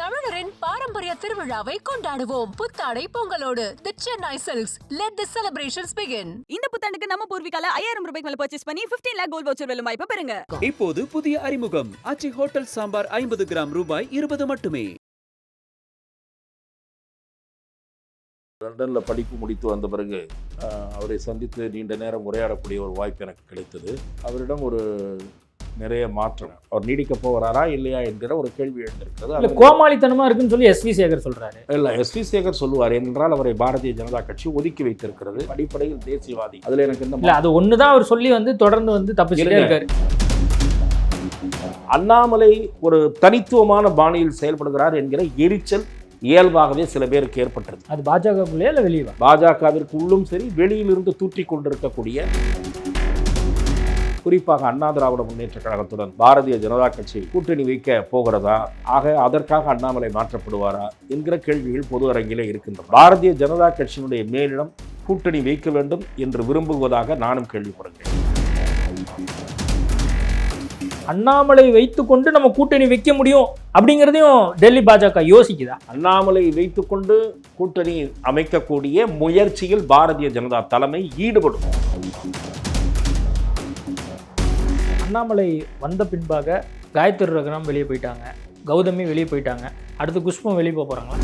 தமிழரின் பாரம்பரிய திருவிழாவை கொண்டாடுவோம். புத்தாடை பொங்கலோடு the Chennai Silks. Let the celebrations begin. இந்த புத்தாண்டுக்கு நம்ம பூர்விகால 5000 ரூபாய்க்கு மேல பர்ச்சேஸ் பண்ணி 15 lakh கோல்ட் வவுச்சர் வெல்லும் வாய்ப்பு பெறுங்க. இப்போது புதிய அறிமுகம் ஆச்சி ஹோட்டல் சாம்பார் 50 கிராம் ரூபாய் 20 மட்டுமே. லண்டனில் படிப்பு முடித்து வந்த பிறகு அவரை சந்தித்து நீண்ட நேரம் உரையாடக்கூடிய ஒரு வாய்ப்பு எனக்கு கிடைத்தது. அவரிடம் ஒரு நிறைய மாற்றம், அவர் நீடிக்க போகிறாரா இல்லையா என்கிற ஒரு கேள்வி எழுந்திருக்கிறது. கோமாளித்தனமா இருக்குன்னு சொல்லி எஸ்வி சேகர் சொல்றாரு. இல்லை, எஸ்வி சேகர் சொல்லுவார் என்றால் அவரை பாரதிய ஜனதா கட்சி ஒதுக்கி வைத்திருக்கிறது. அடிப்படையில் தேசியவாதி. அதில் எனக்கு இல்லை, அது ஒண்ணுதான் அவர் சொல்லி தொடர்ந்து தப்பிச்சுட்டே இருக்காரு. அண்ணாமலை ஒரு தனித்துவமான பாணியில் செயல்படுகிறார் என்கிற எரிச்சல் இயல்பாகவே சில பேருக்கு ஏற்பட்டது. அது பாஜகக்குள்ளே இல்லை வெளியே? பாஜகவிற்கு உள்ளும் சரி, வெளியிலிருந்து தூற்றி கொண்டிருக்கக்கூடிய, குறிப்பாக அண்ணா திராவிட முன்னேற்ற கழகத்துடன் பாரதிய ஜனதா கட்சி கூட்டணி வைக்க போகிறதா, ஆக அதற்காக அண்ணாமலை மாற்றப்படுவாரா என்கிற கேள்விகள் பொது அரங்கிலே இருக்கின்றன. பாரதிய ஜனதா கட்சியினுடைய மேலிடம் கூட்டணி வைக்க வேண்டும் என்று விரும்புவதாக நானும் கேள்விப்படுகிறேன். அண்ணாமலை வைத்துக்கொண்டு நம்ம கூட்டணி வைக்க முடியும் அப்படிங்கிறதையும் டெல்லி பாஜக யோசிக்குதா? அண்ணாமலை வைத்துக்கொண்டு கூட்டணி அமைக்கக்கூடிய முயற்சியில் பாரதிய ஜனதா தலைமை ஈடுபடும். அண்ணாமலை வந்த பின்பாக காயத்ரி ரகுராம் வெளியே போயிட்டாங்க, கௌதமி வெளியே போயிட்டாங்க, அடுத்து குஷ்பம் வெளியே போக போகிறாங்களா?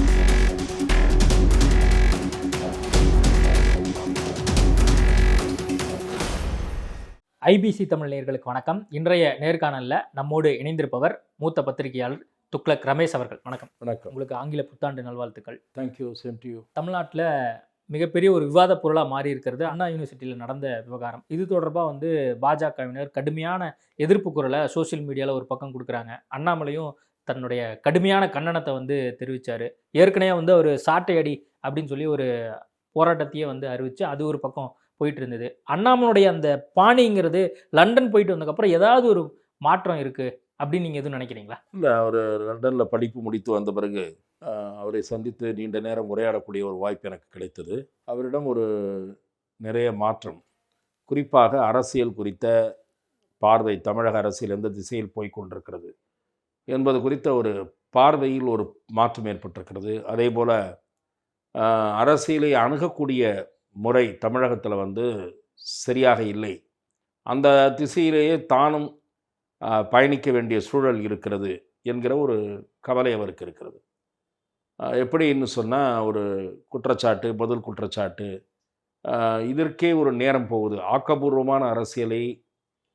ஐபிசி தமிழ் நேயர்களுக்கு வணக்கம். இன்றைய நேர்காணலில் நம்மோடு இணைந்திருப்பவர் மூத்த பத்திரிகையாளர் துக்ளக் ரமேஷ் அவர்கள். வணக்கம். வணக்கம். உங்களுக்கு ஆங்கில புத்தாண்டு நல்வாழ்த்துக்கள். தேங்க்யூ. Same to you. தமிழ்நாட்டில் மிகப்பெரிய ஒரு விவாத பொருளாக மாறி இருக்கிறது அண்ணா யூனிவர்சிட்டியில் நடந்த விவகாரம். இது தொடர்பாக பாஜகவினர் கடுமையான எதிர்ப்பு குரலை சோசியல் மீடியாவில் ஒரு பக்கம் கொடுக்குறாங்க. அண்ணாமலையும் தன்னுடைய கடுமையான கண்டனத்தை தெரிவித்தார். ஏற்கனவே ஒரு சாட்டை அடி அப்படின்னு சொல்லி ஒரு போராட்டத்தையே அறிவித்து அது ஒரு பக்கம் போயிட்டு இருந்தது. அண்ணாமலையுடைய அந்த பாணிங்கிறது லண்டன் போயிட்டு வந்ததுக்கப்புறம் ஏதாவது ஒரு மாற்றம் இருக்குது அப்படின்னு நீங்கள் எதுவும் நினைக்கிறீங்களா? இல்லை, அவர் லண்டனில் படிப்பு முடித்து வந்த பிறகு அவரை சந்தித்து நீண்ட நேரம் உரையாடக்கூடிய ஒரு வாய்ப்பு எனக்கு கிடைத்தது. அவரிடம் ஒரு நிறைய மாற்றம், குறிப்பாக அரசியல் குறித்த பார்வை, தமிழக அரசியல் எந்த திசையில் போய்கொண்டிருக்கிறது என்பது குறித்த ஒரு பார்வையில் ஒரு மாற்றம் ஏற்பட்டிருக்கிறது. அதே போல் அரசியலை அணுகக்கூடிய முறை தமிழகத்தில் சரியாக இல்லை. அந்த திசையிலேயே தானும் பயணிக்க வேண்டிய சூழல் இருக்கிறது என்கிற ஒரு கவலை அவருக்கு இருக்கிறது. எப்படின்னு சொன்னால், ஒரு குற்றச்சாட்டு பதில் குற்றச்சாட்டு, இதற்கே ஒரு நேரம் போகுது. ஆக்கப்பூர்வமான அரசியலை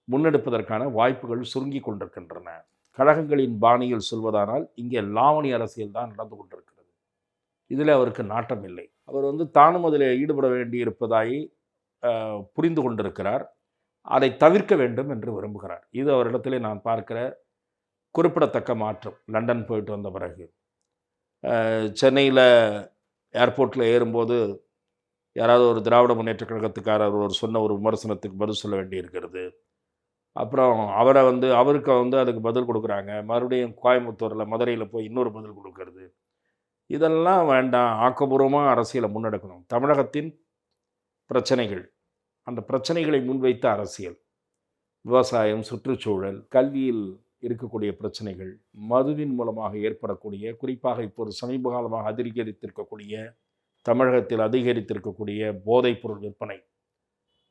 முன்னெடுப்பதற்கான வாய்ப்புகள் சுருங்கி கொண்டிருக்கின்றன. கழகங்களின் பாணியில் சொல்வதானால் இங்கே லாவணி அரசியல் தான் நடந்து கொண்டிருக்கிறது. இதில் அவருக்கு நாட்டம் இல்லை. அவர் தானும் அதில் ஈடுபட வேண்டியிருப்பதாய் புரிந்து கொண்டிருக்கிறார். அதை தவிர்க்க வேண்டும் என்று விரும்புகிறார். இது அவரிடத்திலே நான் பார்க்கிற குறிப்பிடத்தக்க மாற்றம். லண்டன் போயிட்டு வந்த பிறகு சென்னையில் ஏர்போர்ட்டில் ஏறும்போது யாராவது ஒரு திராவிட முன்னேற்ற கழகத்துக்காரர் ஒரு சொன்ன ஒரு விமர்சனத்துக்கு பதில் சொல்ல வேண்டியிருக்கிறது. அப்புறம் அவரை அவருக்கு அதுக்கு பதில் கொடுக்குறாங்க. மறுபடியும் கோயம்புத்தூரில் மதுரையில் போய் இன்னொரு பதில் கொடுக்கறது. இதெல்லாம் வேண்டாம். ஆக்கப்பூர்வமாக அரசியலை முன்னெடுக்கணும். தமிழகத்தின் பிரச்சனைகள், அந்த பிரச்சனைகளை முன்வைத்த அரசியல், விவசாயம், சுற்றுச்சூழல், கல்வியில் இருக்கக்கூடிய பிரச்சனைகள், மதுவின் மூலமாக ஏற்படக்கூடிய, குறிப்பாக இப்போது சமீப காலமாக தமிழகத்தில் அதிகரித்திருக்கக்கூடிய போதைப் பொருள் விற்பனை,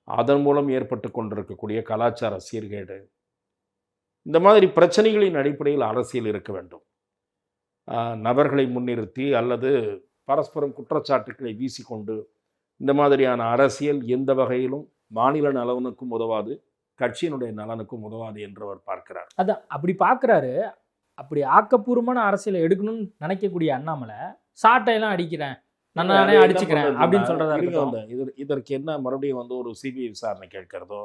அதன் மூலம் ஏற்பட்டு கொண்டிருக்கக்கூடிய கலாச்சார சீர்கேடு, இந்த மாதிரி பிரச்சனைகளின் அடிப்படையில் அரசியல் இருக்க வேண்டும். நபர்களை முன்னிறுத்தி அல்லது பரஸ்பரம் குற்றச்சாட்டுக்களை வீசிக்கொண்டு இந்த மாதிரியான அரசியல் எந்த வகையிலும் மாநில நலனுக்கும் உதவாது, கட்சியினுடைய நலனுக்கும் உதவாது என்று அவர் பார்க்கிறார். அதான் அப்படி பார்க்குறாரு. அப்படி ஆக்கப்பூர்வமான அரசியலை எடுக்கணும்னு நினைக்கக்கூடிய அண்ணாமலை சாட்டையெல்லாம் அடிக்கிறேன், நானே அடிச்சுக்கிறேன் அப்படின்னு சொல்றதா இருக்கு. இதற்கு என்ன மறுபடியும் ஒரு சிபிஐ விசாரணை கேட்கிறதோ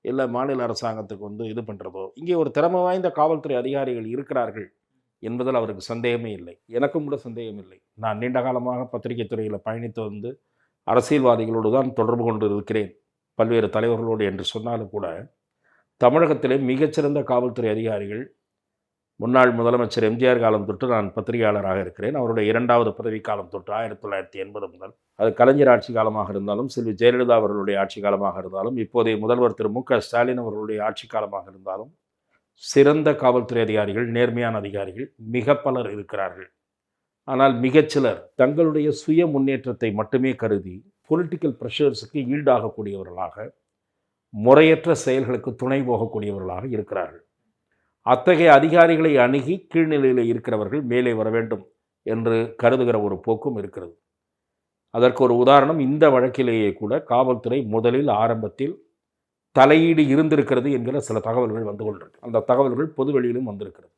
இல்லை மாநில அரசாங்கத்துக்கு இது பண்ணுறதோ, இங்கே ஒரு திறமை வாய்ந்த காவல்துறை அதிகாரிகள் இருக்கிறார்கள் என்பதில் அவருக்கு சந்தேகமே இல்லை. எனக்கும் கூட சந்தேகம் இல்லை. நான் நீண்ட காலமாக பத்திரிகை துறையில் பயணித்து அரசியல்வாதிகளோடு தான் தொடர்பு கொண்டு இருக்கிறேன், பல்வேறு தலைவர்களோடு என்று சொன்னாலும் கூட தமிழகத்திலே மிகச்சிறந்த காவல்துறை அதிகாரிகள், முன்னாள் முதலமைச்சர் எம்ஜிஆர் காலம் தொட்டு நான் பத்திரிகையாளராக இருக்கிறேன். அவருடைய 2வது பதவிக்காலம் தொட்டு 1980 முதல், அது கலைஞர் ஆட்சி காலமாக இருந்தாலும், செல்வி ஜெயலலிதா அவர்களுடைய ஆட்சி காலமாக இருந்தாலும், இப்போதைய முதல்வர் திரு மு.க. ஸ்டாலின் அவர்களுடைய ஆட்சி காலமாக இருந்தாலும், சிறந்த காவல்துறை அதிகாரிகள், நேர்மையான அதிகாரிகள் மிக பலர் இருக்கிறார்கள். ஆனால் மிகச்சிலர் தங்களுடைய சுய முன்னேற்றத்தை மட்டுமே கருதி பொலிட்டிக்கல் ப்ரெஷர்ஸுக்கு ஈடாகக்கூடியவர்களாக, முறையற்ற செயல்களுக்கு துணை போகக்கூடியவர்களாக இருக்கிறார்கள். அத்தகைய அதிகாரிகளை அணுகி கீழ்நிலையில் இருக்கிறவர்கள் மேலே வர வேண்டும் என்று கருதுகிற ஒரு போக்கும் இருக்கிறது. அதற்கு ஒரு உதாரணம், இந்த வழக்கிலேயே கூட காவல்துறை முதலில் ஆரம்பத்தில் தலையீடு இருந்திருக்கிறது என்கிற சில தகவல்கள் வந்து கொண்டிருக்கு. அந்த தகவல்கள் பொதுவெளியிலும் வந்திருக்கிறது.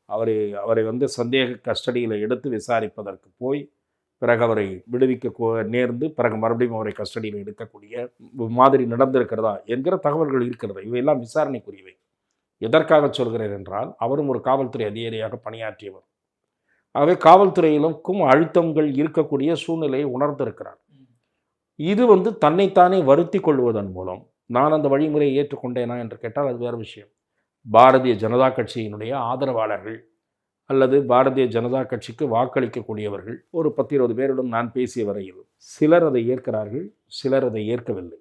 அவரை சந்தேக கஸ்டடியில் எடுத்து விசாரிப்பதற்கு போய் பிறகு அவரை விடுவிக்க நேர்ந்து பிறகு மறுபடியும் அவரை கஸ்டடியில் எடுக்கக்கூடிய மாதிரி நடந்திருக்கிறதா என்கிற தகவல்கள் இருக்கிறது. இவையெல்லாம் விசாரணைக்குரியவை. எதற்காக சொல்கிறேன் என்றால், அவரும் ஒரு காவல்துறை அதிகாரியாக பணியாற்றியவர். ஆகவே காவல்துறையிலுக்கும் அழுத்தங்கள் இருக்கக்கூடிய சூழ்நிலையை உணர்ந்திருக்கிறார். இது தன்னைத்தானே வருத்தி கொள்வதன் மூலம் நான் அந்த வழிமுறையை ஏற்றுக்கொண்டேனா என்று கேட்டால் அது வேறு விஷயம். பாரதிய ஜனதா கட்சியினுடைய ஆதரவாளர்கள் அல்லது பாரதிய ஜனதா கட்சிக்கு வாக்களிக்கக்கூடியவர்கள் ஒரு 10-20 பேருடன் நான் பேசிய வரையில் சிலர் அதை ஏற்கிறார்கள், சிலர் அதை ஏற்கவில்லை.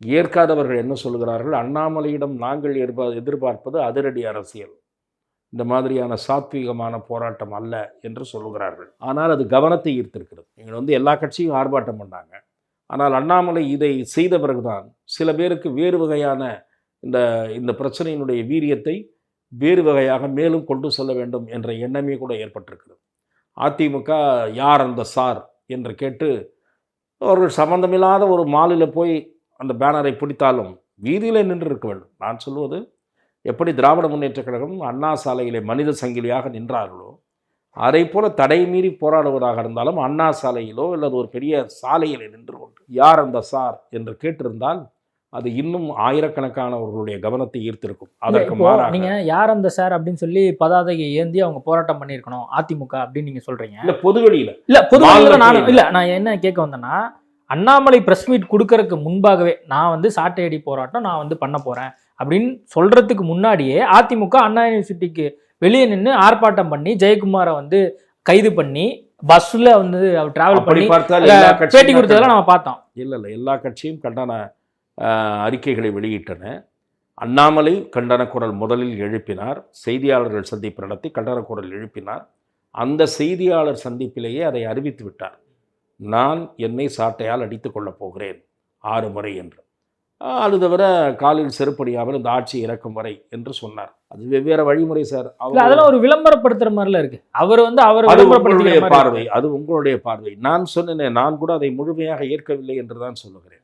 ஏற்காதவர்கள் என்ன சொல்கிறார்கள்? அண்ணாமலையிடம் நாங்கள் எதிர்பார்ப்பது அதிரடி அரசியல், இந்த மாதிரியான சாத்வீகமான போராட்டம் அல்ல என்று சொல்லுகிறார்கள். ஆனால் அது கவனத்தை ஈர்த்திருக்கிறது. எங்கள் எல்லா கட்சியும் ஆர்ப்பாட்டம் பண்ணாங்க. ஆனால் அண்ணாமலை இதை செய்த பிறகுதான் சில பேருக்கு வேறு வகையான இந்த பிரச்சனையினுடைய வீரியத்தை வேறு வகையாக மேலும் கொண்டு செல்ல வேண்டும் என்ற எண்ணமே கூட ஏற்பட்டிருக்கிறது. அதிமுக யார் அந்த சார் என்று கேட்டு அவர்கள் சம்பந்தமில்லாத ஒரு மாலில் போய் அந்த பேனரை பிடித்தாலும் வீதியில் நின்று இருக்க வேண்டும். நான் சொல்வது, எப்படி திராவிட முன்னேற்ற கழகம் அண்ணா சாலையிலே மனித சங்கிலியாக நின்றார்களோ அதை போல தடை மீறி போராடுவதாக இருந்தாலும் அண்ணா சாலையிலோ அல்லது ஒரு பெரிய சாலையில் நின்று கொண்டு யார் அந்த சார் என்று கேட்டிருந்தால் அது இன்னும் ஆயிரக்கணக்கானவர்களுடைய கவனத்தை ஈர்த்திருக்கும். அதற்கு மாறாக நீங்க யார் அந்த சார் அப்படின்னு சொல்லி பதாதையை ஏந்தி அவங்க போராட்டம் பண்ணியிருக்கணும் அதிமுக அப்படின்னு நீங்க சொல்றீங்க. இல்ல பொதுவெளியில நான் என்ன கேட்க வந்தேன்னா, அண்ணாமலை பிரஸ் மீட் கொடுக்கறதுக்கு முன்பாகவே நான் சாட்டையடி போராட்டம் நான் பண்ண போறேன் அப்படின்னு சொல்றதுக்கு முன்னாடியே அதிமுக அண்ணா யூனிவர்சிட்டிக்கு வெளியே நின்று ஆர்ப்பாட்டம் பண்ணி ஜெயக்குமாரை கைது பண்ணி பஸ்ல அவர் டிராவல் பண்ணி பேட்டி கொடுத்ததெல்லாம் நம்ம பார்த்தோம். இல்ல எல்லா கட்சியும் கண்டன அறிக்கைகளை வெளியிட்டன. அண்ணாமலை கண்டன குரல் முதலில் எழுப்பினார். செய்தியாளர்கள் சந்திப்பு நடத்தி கண்டன குரல் எழுப்பினார். அந்த செய்தியாளர் சந்திப்பிலேயே அதை அறிவித்து விட்டார். நான் என்னை சாட்டையால் அடித்து கொள்ளப் போகிறேன் 6 முறை என்று. அது தவிர காலில் செருப்படியாமல் இந்த ஆட்சி இறக்கும் வரை என்று சொன்னார். அது வெவ்வேறு வழிமுறை சார். அதெல்லாம் ஒரு விளம்பரப்படுத்துற மாதிரில இருக்கு. அவர் உங்களுடைய பார்வை, அது உங்களுடைய பார்வை. நான் சொன்னேன், நான் கூட அதை முழுமையாக ஏற்கவில்லை என்று தான் சொல்லுகிறேன்.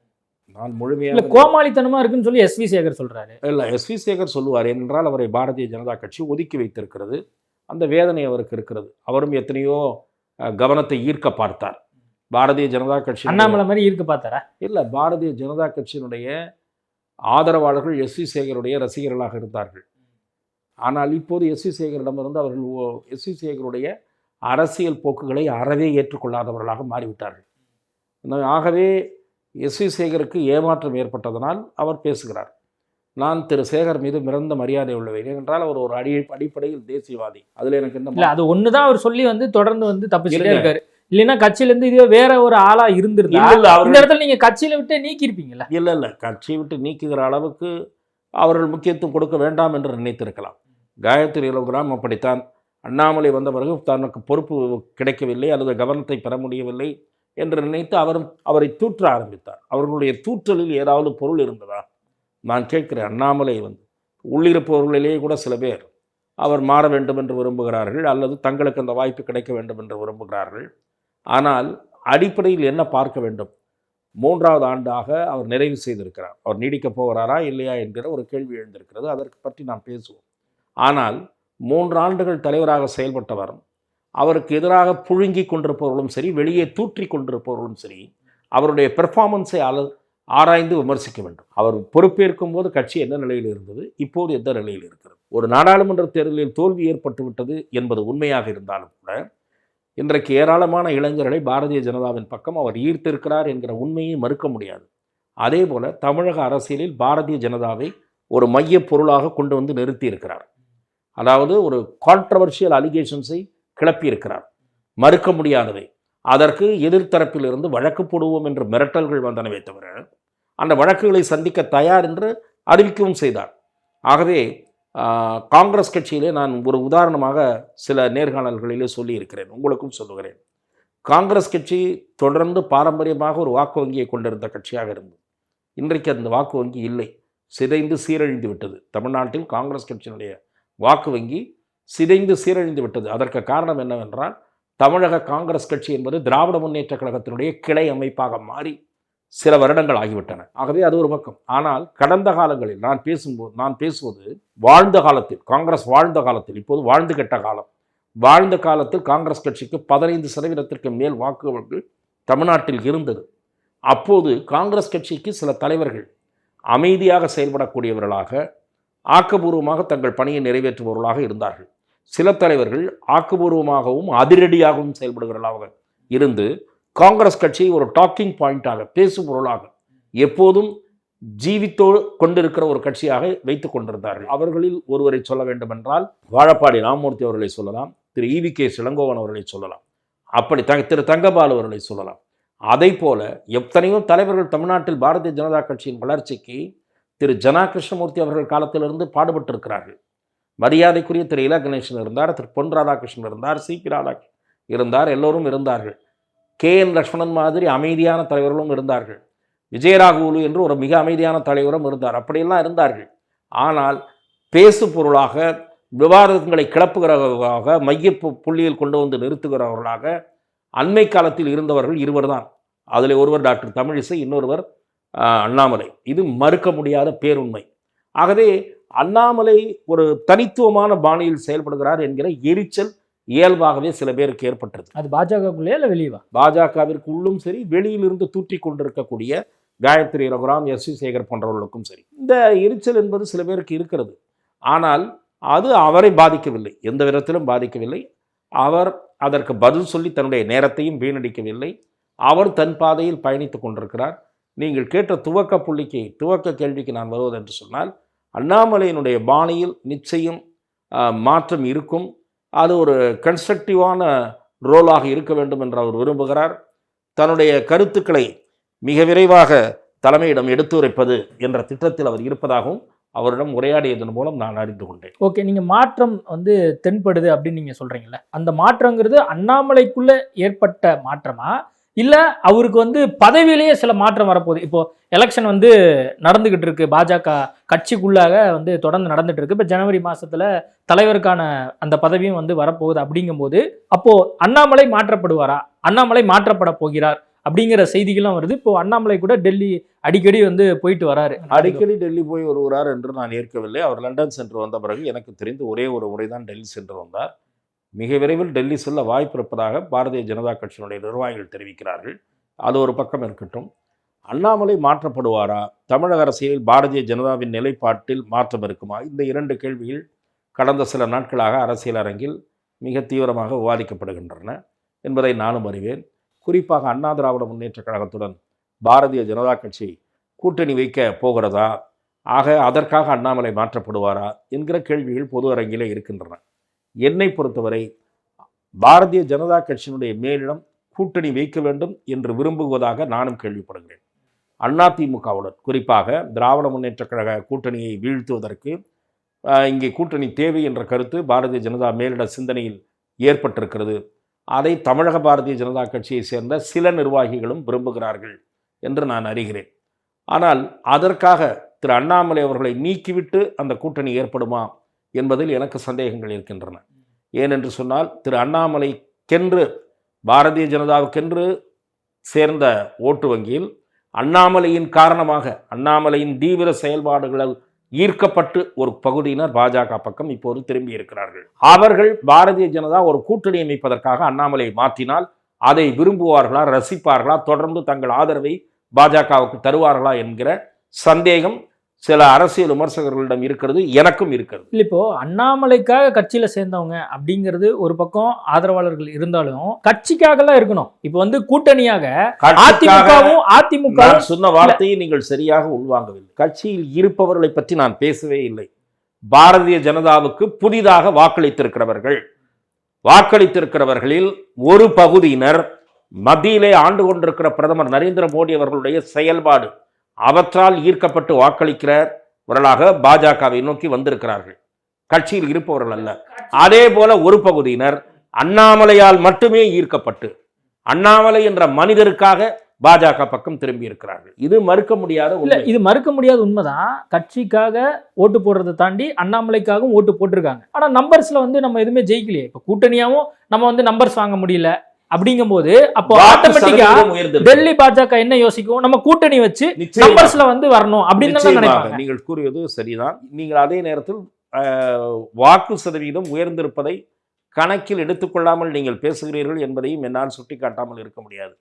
நான் முழுமையாக கோமாளித்தனமா இருக்குன்னு சொல்லி எஸ்வி சேகர் சொல்றாரு. இல்லை, எஸ்வி சேகர் சொல்லுவார். என்றால் அவரை பாரதிய ஜனதா கட்சி ஒதுக்கி வைத்திருக்கிறது. அந்த வேதனை அவருக்கு இருக்கிறது. அவரும் எத்தனையோ கவனத்தை ஈர்க்க பார்த்தார். பாரதிய ஜனதா கட்சி அண்ணாமலை மாதிரி ஈர்க்க பார்த்தாரா? இல்லை, பாரதிய ஜனதா கட்சியினுடைய ஆதரவாளர்கள் எஸ்வி சேகருடைய ரசிகர்களாக இருந்தார்கள். ஆனால் இப்போது எஸ்வி சேகரிடமிருந்து அவர்கள் எஸ்வி சேகருடைய அரசியல் போக்குகளை அறவே ஏற்றுக்கொள்ளாதவர்களாக மாறிவிட்டார்கள். ஆகவே எஸ்வி சேகருக்கு ஏமாற்றம் ஏற்பட்டதனால் அவர் பேசுகிறார். நான் திரு சேகர் மீது மிகுந்த மரியாதை உள்ளவர். ஏனென்றால் அவர் ஒரு அடிப்படையில் தேசியவாதி. அதில் எனக்கு என்ன அது ஒண்ணுதான் அவர் சொல்லி தொடர்ந்து தப்பிச்சுட்டே இருக்காரு. இல்லைன்னா கட்சியிலேருந்து இதுவே வேற ஒரு ஆளா இருந்திருந்தா இந்த இடத்துல நீங்க கட்சியில விட்டு நீக்கி இருப்பீங்களா? இல்லை, கட்சியை விட்டு நீக்குகிற அளவுக்கு அவர்கள் முக்கியத்துவம் கொடுக்க வேண்டாம் என்று நினைத்திருக்கலாம். காயத்ரி ரகுராம் அப்படித்தான். அண்ணாமலை வந்த பிறகு தனக்கு பொறுப்பு கிடைக்கவில்லை அல்லது கவனத்தை பெற முடியவில்லை என்று நினைத்து அவரை தூற்ற ஆரம்பித்தார். அவர்களுடைய தூற்றலில் ஏதாவது பொருள் இருந்ததா? நான் கேட்கிறேன். அண்ணாமலை உள்ளிருப்பவர்களிலேயே கூட சில பேர் அவர் மாற வேண்டும் என்று விரும்புகிறார்கள் அல்லது தங்களுக்கு அந்த வாய்ப்பு கிடைக்க வேண்டும் என்று விரும்புகிறார்கள். ஆனால் அடிப்படையில் என்ன பார்க்க வேண்டும்? 3வது ஆண்டாக அவர் நிறைவு செய்திருக்கிறார். அவர் நீடிக்கப் போகிறாரா இல்லையா என்கிற ஒரு கேள்வி எழுந்திருக்கிறது. அதற்கு பற்றி நாம் பேசுவோம். ஆனால் 3 ஆண்டுகள் தலைவராக செயல்பட்டவர், அவருக்கு எதிராக புழுங்கி கொண்டிருப்பவர்களும் சரி, வெளியே தூற்றி கொண்டிருப்பவர்களும் சரி, அவருடைய பெர்ஃபார்மன்ஸை ஆராய்ந்து விமர்சிக்க வேண்டும். அவர் பொறுப்பேற்கும் போது கட்சி என்ன நிலையில் இருந்தது, இப்போது எந்த நிலையில் இருக்கிறது? ஒரு நாடாளுமன்ற தேர்தலில் தோல்வி ஏற்பட்டு விட்டது என்பது உண்மையாக இருந்தாலும் கூட இன்றைக்கு ஏராளமான இளைஞர்களை பாரதிய ஜனதாவின் பக்கம் அவர் ஈர்த்திருக்கிறார் என்கிற உண்மையை மறுக்க முடியாது. அதே போல தமிழக அரசியலில் பாரதிய ஜனதாவை ஒரு மைய பொருளாக கொண்டு வந்து நிறுத்தி இருக்கிறார். அதாவது ஒரு கான்ட்ரவர்ஷியல் அலிகேஷன்ஸை கிளப்பியிருக்கிறார், மறுக்க முடியாதவை. அதற்கு எதிர்த்தரப்பிலிருந்து வழக்கு போடுவோம் என்று மிரட்டல்கள் வந்தனவே தவிர அந்த வழக்குகளை சந்திக்க தயார் என்று அறிவிக்கவும் செய்தார். ஆகவே காங்கிரஸ் கட்சியிலே நான் ஒரு உதாரணமாக சில நேர்காணல்களிலே சொல்லியிருக்கிறேன், உங்களுக்கும் சொல்லுகிறேன். காங்கிரஸ் கட்சி தொடர்ந்து பாரம்பரியமாக ஒரு வாக்கு வங்கியை கொண்டிருந்த கட்சியாக இருந்தது. இன்றைக்கு அந்த வாக்கு வங்கி இல்லை, சிதைந்து சீரழிந்து விட்டது. தமிழ்நாட்டில் காங்கிரஸ் கட்சியினுடைய வாக்கு வங்கி சிதைந்து சீரழிந்து விட்டது. அதற்கு காரணம் என்னவென்றால், தமிழக காங்கிரஸ் கட்சி என்பது திராவிட முன்னேற்ற கழகத்தினுடைய கிளை அமைப்பாக மாறி சில வருடங்கள் ஆகிவிட்டன. ஆகவே அது ஒரு பக்கம். ஆனால் கடந்த காலங்களில் நான் பேசுவது வாழ்ந்த காலத்தில், காங்கிரஸ் வாழ்ந்த காலத்தில், இப்போது வாழ்ந்து கெட்ட காலம். வாழ்ந்த காலத்தில் காங்கிரஸ் கட்சிக்கு 15% மேல் வாக்குகள் தமிழ்நாட்டில் இருந்தது. அப்போது காங்கிரஸ் கட்சிக்கு சில தலைவர்கள் அமைதியாக செயல்படக்கூடியவர்களாக, ஆக்கபூர்வமாக தங்கள் பணியை நிறைவேற்றுபவர்களாக இருந்தார்கள். சில தலைவர்கள் ஆக்கபூர்வமாகவும் அதிரடியாகவும் செயல்படுகிறவர்களாக இருந்து காங்கிரஸ் கட்சியை ஒரு டாக்கிங் பாயிண்டாக, பேசும் பொருளாக எப்போதும் ஜீவித்தோடு கொண்டிருக்கிற ஒரு கட்சியாக வைத்துக் கொண்டிருந்தார்கள். அவர்களில் ஒருவரை சொல்ல வேண்டும் என்றால் வாழப்பாடி ராமமூர்த்தி அவர்களை சொல்லலாம், திரு EVK இளங்கோவன் அவர்களை சொல்லலாம், அப்படி திரு தங்கபாலு அவர்களை சொல்லலாம். அதை போல எத்தனையோ தலைவர்கள் தமிழ்நாட்டில் பாரதிய ஜனதா கட்சியின் வளர்ச்சிக்கு திரு ஜனா கிருஷ்ணமூர்த்தி அவர்கள் காலத்திலிருந்து பாடுபட்டிருக்கிறார்கள். மரியாதைக்குரிய திரு இல கணேசன் இருந்தார், திரு பொன் ராதாகிருஷ்ணன் இருந்தார், CP ராதாகிருஷ்ணன் இருந்தார், எல்லோரும் இருந்தார்கள். KN லட்சுமணன் மாதிரி அமைதியான தலைவர்களும் இருந்தார்கள். விஜயராகவுலு என்று ஒரு மிக அமைதியான தலைவரும் இருந்தார். அப்படியெல்லாம் இருந்தார்கள். ஆனால் பேசு பொருளாக, விவாதங்களை கிளப்புகிறவர்களாக, மைய புள்ளியில் கொண்டு வந்து நிறுத்துகிறவர்களாக அண்மை காலத்தில் இருந்தவர்கள் இருவர் தான். அதில் ஒருவர் டாக்டர் தமிழிசை, இன்னொருவர் அண்ணாமலை. இது மறுக்க முடியாத பேருண்மை. ஆகவே அண்ணாமலை ஒரு தனித்துவமான பாணியில் செயல்படுகிறார் என்கிற எரிச்சல் இயல்பாகவே சில பேருக்கு ஏற்பட்டது. அது பாஜகக்குள்ளே இல்லை வெளியவா? பாஜகவிற்கு உள்ளும் சரி, வெளியிலிருந்து தூற்றி கொண்டிருக்கக்கூடிய காயத்ரி ரகுராம், SC சேகர் போன்றவர்களுக்கும் சரி, இந்த எரிச்சல் என்பது சில பேருக்கு இருக்கிறது. ஆனால் அது அவரை பாதிக்கவில்லை, எந்த விதத்திலும் பாதிக்கவில்லை. அவர் அதற்கு பதில் சொல்லி தன்னுடைய நேரத்தையும் வீணடிக்கவில்லை. அவர் தன் பாதையில் பயணித்துக் கொண்டிருக்கிறார். நீங்கள் கேட்ட துவக்க கேள்விக்கு நான் வருவது என்று சொன்னால், அண்ணாமலையினுடைய பாணியில் நிச்சயம் மாற்றம் இருக்கும். அது ஒரு கன்ஸ்ட்ரக்டிவான ரோலாக இருக்க வேண்டும் என்று அவர் விரும்புகிறார். தன்னுடைய கருத்துக்களை மிக விரைவாக தலைமையிடம் எடுத்துரைப்பது என்ற திட்டத்தில் அவர் இருப்பதாகவும் அவரிடம் உரையாடியதன் மூலம் நான் அறிந்து கொண்டேன். ஓகே, நீங்கள் மாற்றம் தென்படுது அப்படின்னு நீங்கள் சொல்கிறீங்களே, அந்த மாற்றங்கிறது அண்ணாமலைக்குள்ளே ஏற்பட்ட மாற்றமா, இல்லை அவருக்கு பதவியிலேயே சில மாற்றம் வரப்போகுது? இப்போ எலெக்ஷன் நடந்துகிட்டு இருக்கு, பாஜக கட்சிக்குள்ளாக தொடர்ந்து நடந்துட்டு இருக்கு. இப்போ ஜனவரி மாசத்துல தலைவருக்கான அந்த பதவியும் வரப்போகுது. அப்படிங்கும்போது அப்போ அண்ணாமலை மாற்றப்படுவாரா, அண்ணாமலை மாற்றப்பட போகிறார் அப்படிங்கிற செய்திகளும் வருது. இப்போ அண்ணாமலை கூட டெல்லி அடிக்கடி போயிட்டு வராரு. அடிக்கடி டெல்லி போய் வருகிறார் என்று நான் ஏற்கவில்லை. அவர் லண்டன் சென்று வந்த பிறகு எனக்கு தெரிந்து ஒரே ஒரு முறை தான் டெல்லி சென்று வந்தார். மிக விரைவில் டெல்லி செல்ல வாய்ப்பு இருப்பதாக பாரதிய ஜனதா கட்சியினுடைய நிர்வாகிகள் தெரிவிக்கிறார்கள். அது ஒரு பக்கம் இருக்கட்டும். அண்ணாமலை மாற்றப்படுவாரா, தமிழக அரசியலில் பாரதிய ஜனதாவின் நிலைப்பாட்டில் மாற்றம் இருக்குமா? இந்த இரண்டு கேள்விகள் கடந்த சில நாட்களாக அரசியல் அரங்கில் மிக தீவிரமாக விவாதிக்கப்படுகின்றன என்பதை நானும் அறிவேன். குறிப்பாக அண்ணா திராவிட முன்னேற்ற கழகத்துடன் பாரதிய ஜனதா கட்சி கூட்டணி வைக்க போகிறதா, ஆக அதற்காக அண்ணாமலை மாற்றப்படுவாரா என்கிற கேள்விகள் பொது அரங்கிலே இருக்கின்றன. என்னை பொறுத்தவரை பாரதிய ஜனதா கட்சியினுடைய மேலிடம் கூட்டணி வைக்க வேண்டும் என்று விரும்புவதாக நானும் கேள்விப்படுகிறேன். அதிமுகவுடன், குறிப்பாக திராவிட முன்னேற்ற கழக கூட்டணியை வீழ்த்துவதற்கு இங்கே கூட்டணி தேவை என்ற கருத்து பாரதிய ஜனதா மேலிட சிந்தனையில் ஏற்பட்டிருக்கிறது. அதை தமிழக பாரதிய ஜனதா கட்சியை சேர்ந்த சில நிர்வாகிகளும் விரும்புகிறார்கள் என்று நான் அறிகிறேன். ஆனால் அதற்காக திரு அண்ணாமலை அவர்களை நீக்கிவிட்டு அந்த கூட்டணி ஏற்படுமா என்பதில் எனக்கு சந்தேகங்கள் இருக்கின்றன. ஏனென்று சொன்னால், திரு அண்ணாமலைக்கென்று, பாரதிய ஜனதாவுக்கென்று சேர்ந்த ஓட்டு வங்கியில் அண்ணாமலையின் காரணமாக, அண்ணாமலையின் தீவிர செயல்பாடுகளால் ஈர்க்கப்பட்டு ஒரு பகுதியினர் பாஜக பக்கம் இப்போது திரும்பி இருக்கிறார்கள். அவர்கள் பாரதிய ஜனதா ஒரு கூட்டணி அமைப்பதற்காக அண்ணாமலையை மாற்றினால் அதை விரும்புவார்களா, ரசிப்பார்களா, தொடர்ந்து தங்கள் ஆதரவை பாஜகவுக்கு தருவார்களா என்கிற சந்தேகம் சில அரசியல் விமர்சகர்களிடம் இருக்கிறது, எனக்கும் இருக்கிறது. இல்லை, இப்போ அண்ணாமலைக்காக கட்சியில சேர்ந்தவங்க அப்படிங்கிறது ஒரு பக்கம் ஆதரவாளர்கள் இருந்தாலும் கட்சிக்காகலாம் இருக்கணும். இப்போ கூட்டணியாக அதிமுக சொன்ன வார்த்தையை நீங்கள் சரியாக உள்வாங்கவில்லை. கட்சியில் இருப்பவர்களை பற்றி நான் பேசவே இல்லை. பாரதிய ஜனதாவுக்கு புதிதாக வாக்களித்திருக்கிறவர்களில் ஒரு பகுதியினர் மத்தியிலே ஆண்டு கொண்டிருக்கிற பிரதமர் நரேந்திர மோடி அவர்களுடைய செயல்பாடு, அவற்றால் ஈர்க்கப்பட்டு வாக்களிக்கிறவர்களாக பாஜகவை நோக்கி வந்திருக்கிறார்கள், கட்சியில் இருப்பவர்கள் அல்ல. அதே போல ஒரு பகுதியினர் அண்ணாமலையால் மட்டுமே ஈர்க்கப்பட்டு அண்ணாமலை என்ற மனிதருக்காக பாஜக பக்கம் திரும்பி இருக்கிறார்கள். இது மறுக்க முடியாத இல்ல, இது மறுக்க முடியாத உண்மைதான். கட்சிக்காக ஓட்டு போடுறதை தாண்டி அண்ணாமலைக்காகவும் ஓட்டு போட்டிருக்காங்க. ஆனா நம்பர்ஸ்ல வந்து நம்ம எதுவுமே ஜெயிக்கலையே. இப்ப கூட்டணியாவும் நம்ம வந்து நம்பர்ஸ் வாங்க முடியல. அப்படிங்கும்போது அப்போ ஆட்டோமேட்டிக்கா டெல்லி பாஜக என்ன யோசிக்கும், நம்ம கூட்டணி வச்சு நம்பர்ஸ்ல வந்து வரணும் அப்படின்னு நினைப்பாங்க. நீங்கள் கூறியது சரிதான். நீங்கள் அதே நேரத்தில் வாக்கு சதவீதம் உயர்ந்திருப்பதை கணக்கில் எடுத்துக்கொள்ளாமல் நீங்கள் பேசுகிறீர்கள் என்பதையும் என்னால் சுட்டிக்காட்டாமல் இருக்க முடியாது.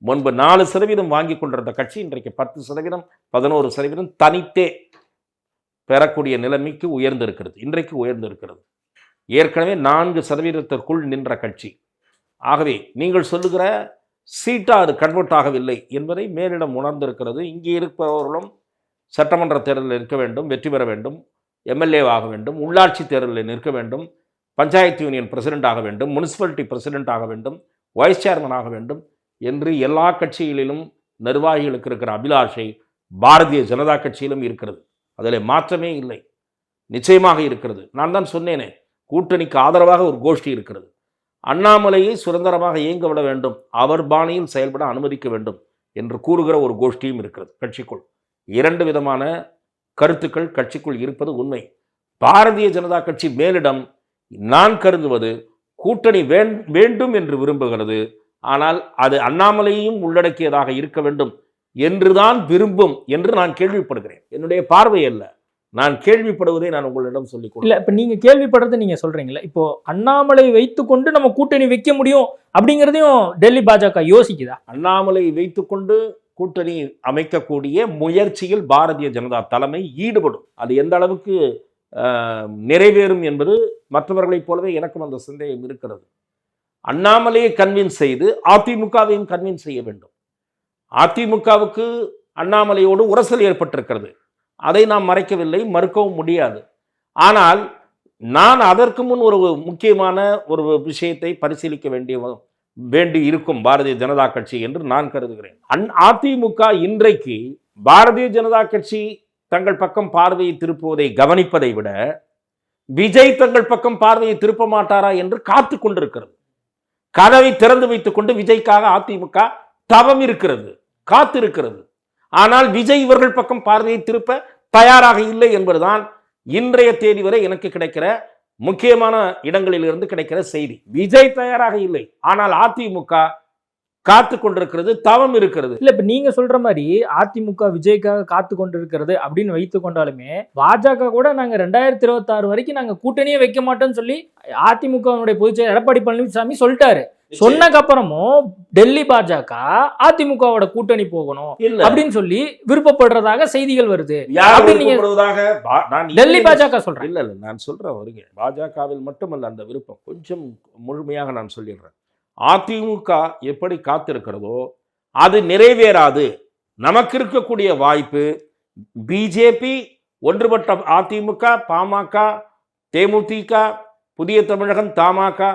முன்பு 4% வாங்கி கொண்டிருந்த கட்சி இன்றைக்கு 10%, 11% தனித்தே பெறக்கூடிய நிலைமைக்கு உயர்ந்திருக்கிறது. இன்றைக்கு உயர்ந்திருக்கிறது. ஏற்கனவே 4% நின்ற கட்சி. ஆகவே நீங்கள் சொல்லுகிற சீட்டா அது கன்வெர்ட் ஆகவில்லை என்பதை மேலிடம் உணர்ந்திருக்கிறது. இங்கே இருப்பவர்களும் சட்டமன்ற தேர்தலில் நிற்க வேண்டும், வெற்றி பெற வேண்டும், எம்எல்ஏ ஆக வேண்டும், உள்ளாட்சி தேர்தலில் நிற்க வேண்டும், பஞ்சாயத்து யூனியன் பிரசிடென்ட் ஆக வேண்டும், முனிசிபாலிட்டி பிரசிடென்ட் ஆக வேண்டும், வைஸ் சேர்மன் ஆக வேண்டும் என்று எல்லா கட்சிகளிலும் நிர்வாகிகளுக்கு இருக்கிற அபிலாஷை பாரதிய ஜனதா கட்சியிலும் இருக்கிறது. அதில் மாற்றமே இல்லை, நிச்சயமாக இருக்கிறது. நான் தான் சொன்னேனே, கூட்டணிக்கு ஆதரவாக ஒரு கோஷ்டி இருக்கிறது. அண்ணாமலையை சுதந்திரமாக இயங்க விட வேண்டும், அவர் பாணியில் செயல்பட அனுமதிக்க வேண்டும் என்று கூறுகிற ஒரு கோஷ்டியும் இருக்கிறது கட்சிக்குள். 2 விதமான கருத்துக்கள் கட்சிக்குள் இருப்பது உண்மை. பாரதிய ஜனதா கட்சி மேலிடம் நான் கருதுவது கூட்டணி வேண்டும் என்று விரும்புகிறது. ஆனால் அது அண்ணாமலையையும் உள்ளடக்கியதாக இருக்க வேண்டும் என்றுதான் விரும்பும் என்று நான் கேள்விப்படுகிறேன். என்னுடைய பார்வை அல்ல, நான் கேள்விப்படுவதை நான் உங்களிடம் சொல்லிக் இல்ல. இப்ப நீங்க கேள்விப்படுறதை நீங்க சொல்றீங்களா, இப்போ அண்ணாமலை வைத்துக்கொண்டு நம்ம கூட்டணி வைக்க முடியும் அப்படிங்கிறதையும் டெல்லி பாஜக யோசிக்குதா? அண்ணாமலை வைத்துக்கொண்டு கூட்டணி அமைக்கக்கூடிய முயற்சியில் பாரதிய ஜனதா தலைமை ஈடுபடும். அது எந்த அளவுக்கு நிறைவேறும் என்பது மற்றவர்களைப் போலவே எனக்கும் அந்த சந்தேகம் இருக்கிறது. அண்ணாமலையை கன்வின்ஸ் செய்து அதிமுகவையும் கன்வின்ஸ் செய்ய வேண்டும். அதிமுகவுக்கு அண்ணாமலையோடு உரசல் ஏற்பட்டிருக்கிறது, அதை நாம் மறைக்கவில்லை, மறுக்கவும் முடியாது. ஆனால் நான் அதற்கு முன் ஒரு முக்கியமான ஒரு விஷயத்தை பரிசீலிக்க வேண்டி இருக்கும் பாரதிய ஜனதா கட்சி என்று நான் கருதுகிறேன். அதிமுக இன்றைக்கு பாரதிய ஜனதா கட்சி தங்கள் பக்கம் பார்வையை திருப்புவதை கவனிப்பதை விட விஜய் தங்கள் பக்கம் பார்வையை திருப்ப மாட்டாரா என்று காத்து கொண்டிருக்கிறது. கதவை திறந்து வைத்துக் கொண்டு விஜய்க்காக அதிமுக தவம் இருக்கிறது, காத்திருக்கிறது. ஆனால் விஜய் இவர்கள் பக்கம் பார்வையை திருப்ப தயாராக இல்லை என்பதுதான் இன்றைய தேதி வரை எனக்கு கிடைக்கிற முக்கியமான இடங்களிலிருந்து கிடைக்கிற செய்தி. விஜய் தயாராக இல்லை, ஆனால் அதிமுக காத்து கொண்டிருக்கிறது, தவம் இருக்கிறது. இல்ல, இப்ப நீங்க சொல்ற மாதிரி அதிமுக விஜய்க்காக காத்து கொண்டிருக்கிறது அப்படின்னு வைத்துக் கொண்டாலுமே பாஜக கூட நாங்க 2026 வரைக்கும் நாங்க கூட்டணியே வைக்க மாட்டோம்னு சொல்லி அதிமுகவுடைய பொதுச்செயலர் எடப்பாடி பழனிசாமி சொல்லிட்டாரு. சொன்னக்கு அப்புறமும் டெல்லி பாஜக அதிமுகவோட கூட்டணி போகணும் அப்படின்னு சொல்லி விருப்பப்படுறதாக செய்திகள் வருது. டெல்லி பாஜக சொல்றேன். இல்ல நான் சொல்றேன் வருங்க, பாஜகவில் மட்டுமல்ல அந்த விருப்பம், கொஞ்சம் முழுமையாக நான் சொல்லிடுறேன். அதிமுக எப்படி காத்திருக்கிறதோ அது நிறைவேறாது. நமக்கு இருக்கக்கூடிய வாய்ப்பு பிஜேபி, ஒன்றுபட்ட அதிமுக, பாமக, தேமுதிக, புதிய தமிழகம், தமாக,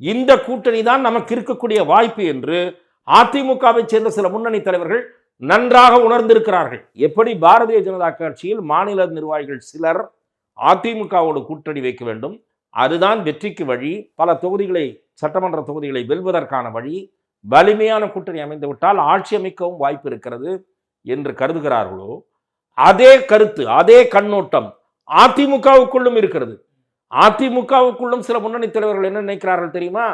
இந்த கூட்டணி தான் நமக்கு இருக்கக்கூடிய வாய்ப்பு என்று அதிமுகவை சேர்ந்த சில முன்னணி தலைவர்கள் நன்றாக உணர்ந்திருக்கிறார்கள். எப்படி பாரதிய ஜனதா கட்சியில் மாநில நிர்வாகிகள் சிலர் அதிமுகவோடு கூட்டணி வைக்க வேண்டும், அதுதான் வெற்றிக்கு வழி, பல தொகுதிகளை, சட்டமன்ற தொகுதிகளை வெல்வதற்கான வழி, வலிமையான கூட்டணி அமைந்துவிட்டால் ஆட்சி அமைக்கவும் வாய்ப்பு இருக்கிறது என்று கருதுகிறார்களோ, அதே கருத்து, அதே கண்ணோட்டம் அதிமுகவுக்குள்ளும் இருக்கிறது. அதிமுகவுக்குள்ளும் சில முன்னணி தலைவர்கள் என்ன நினைக்கிறார்கள் தெரியுமா?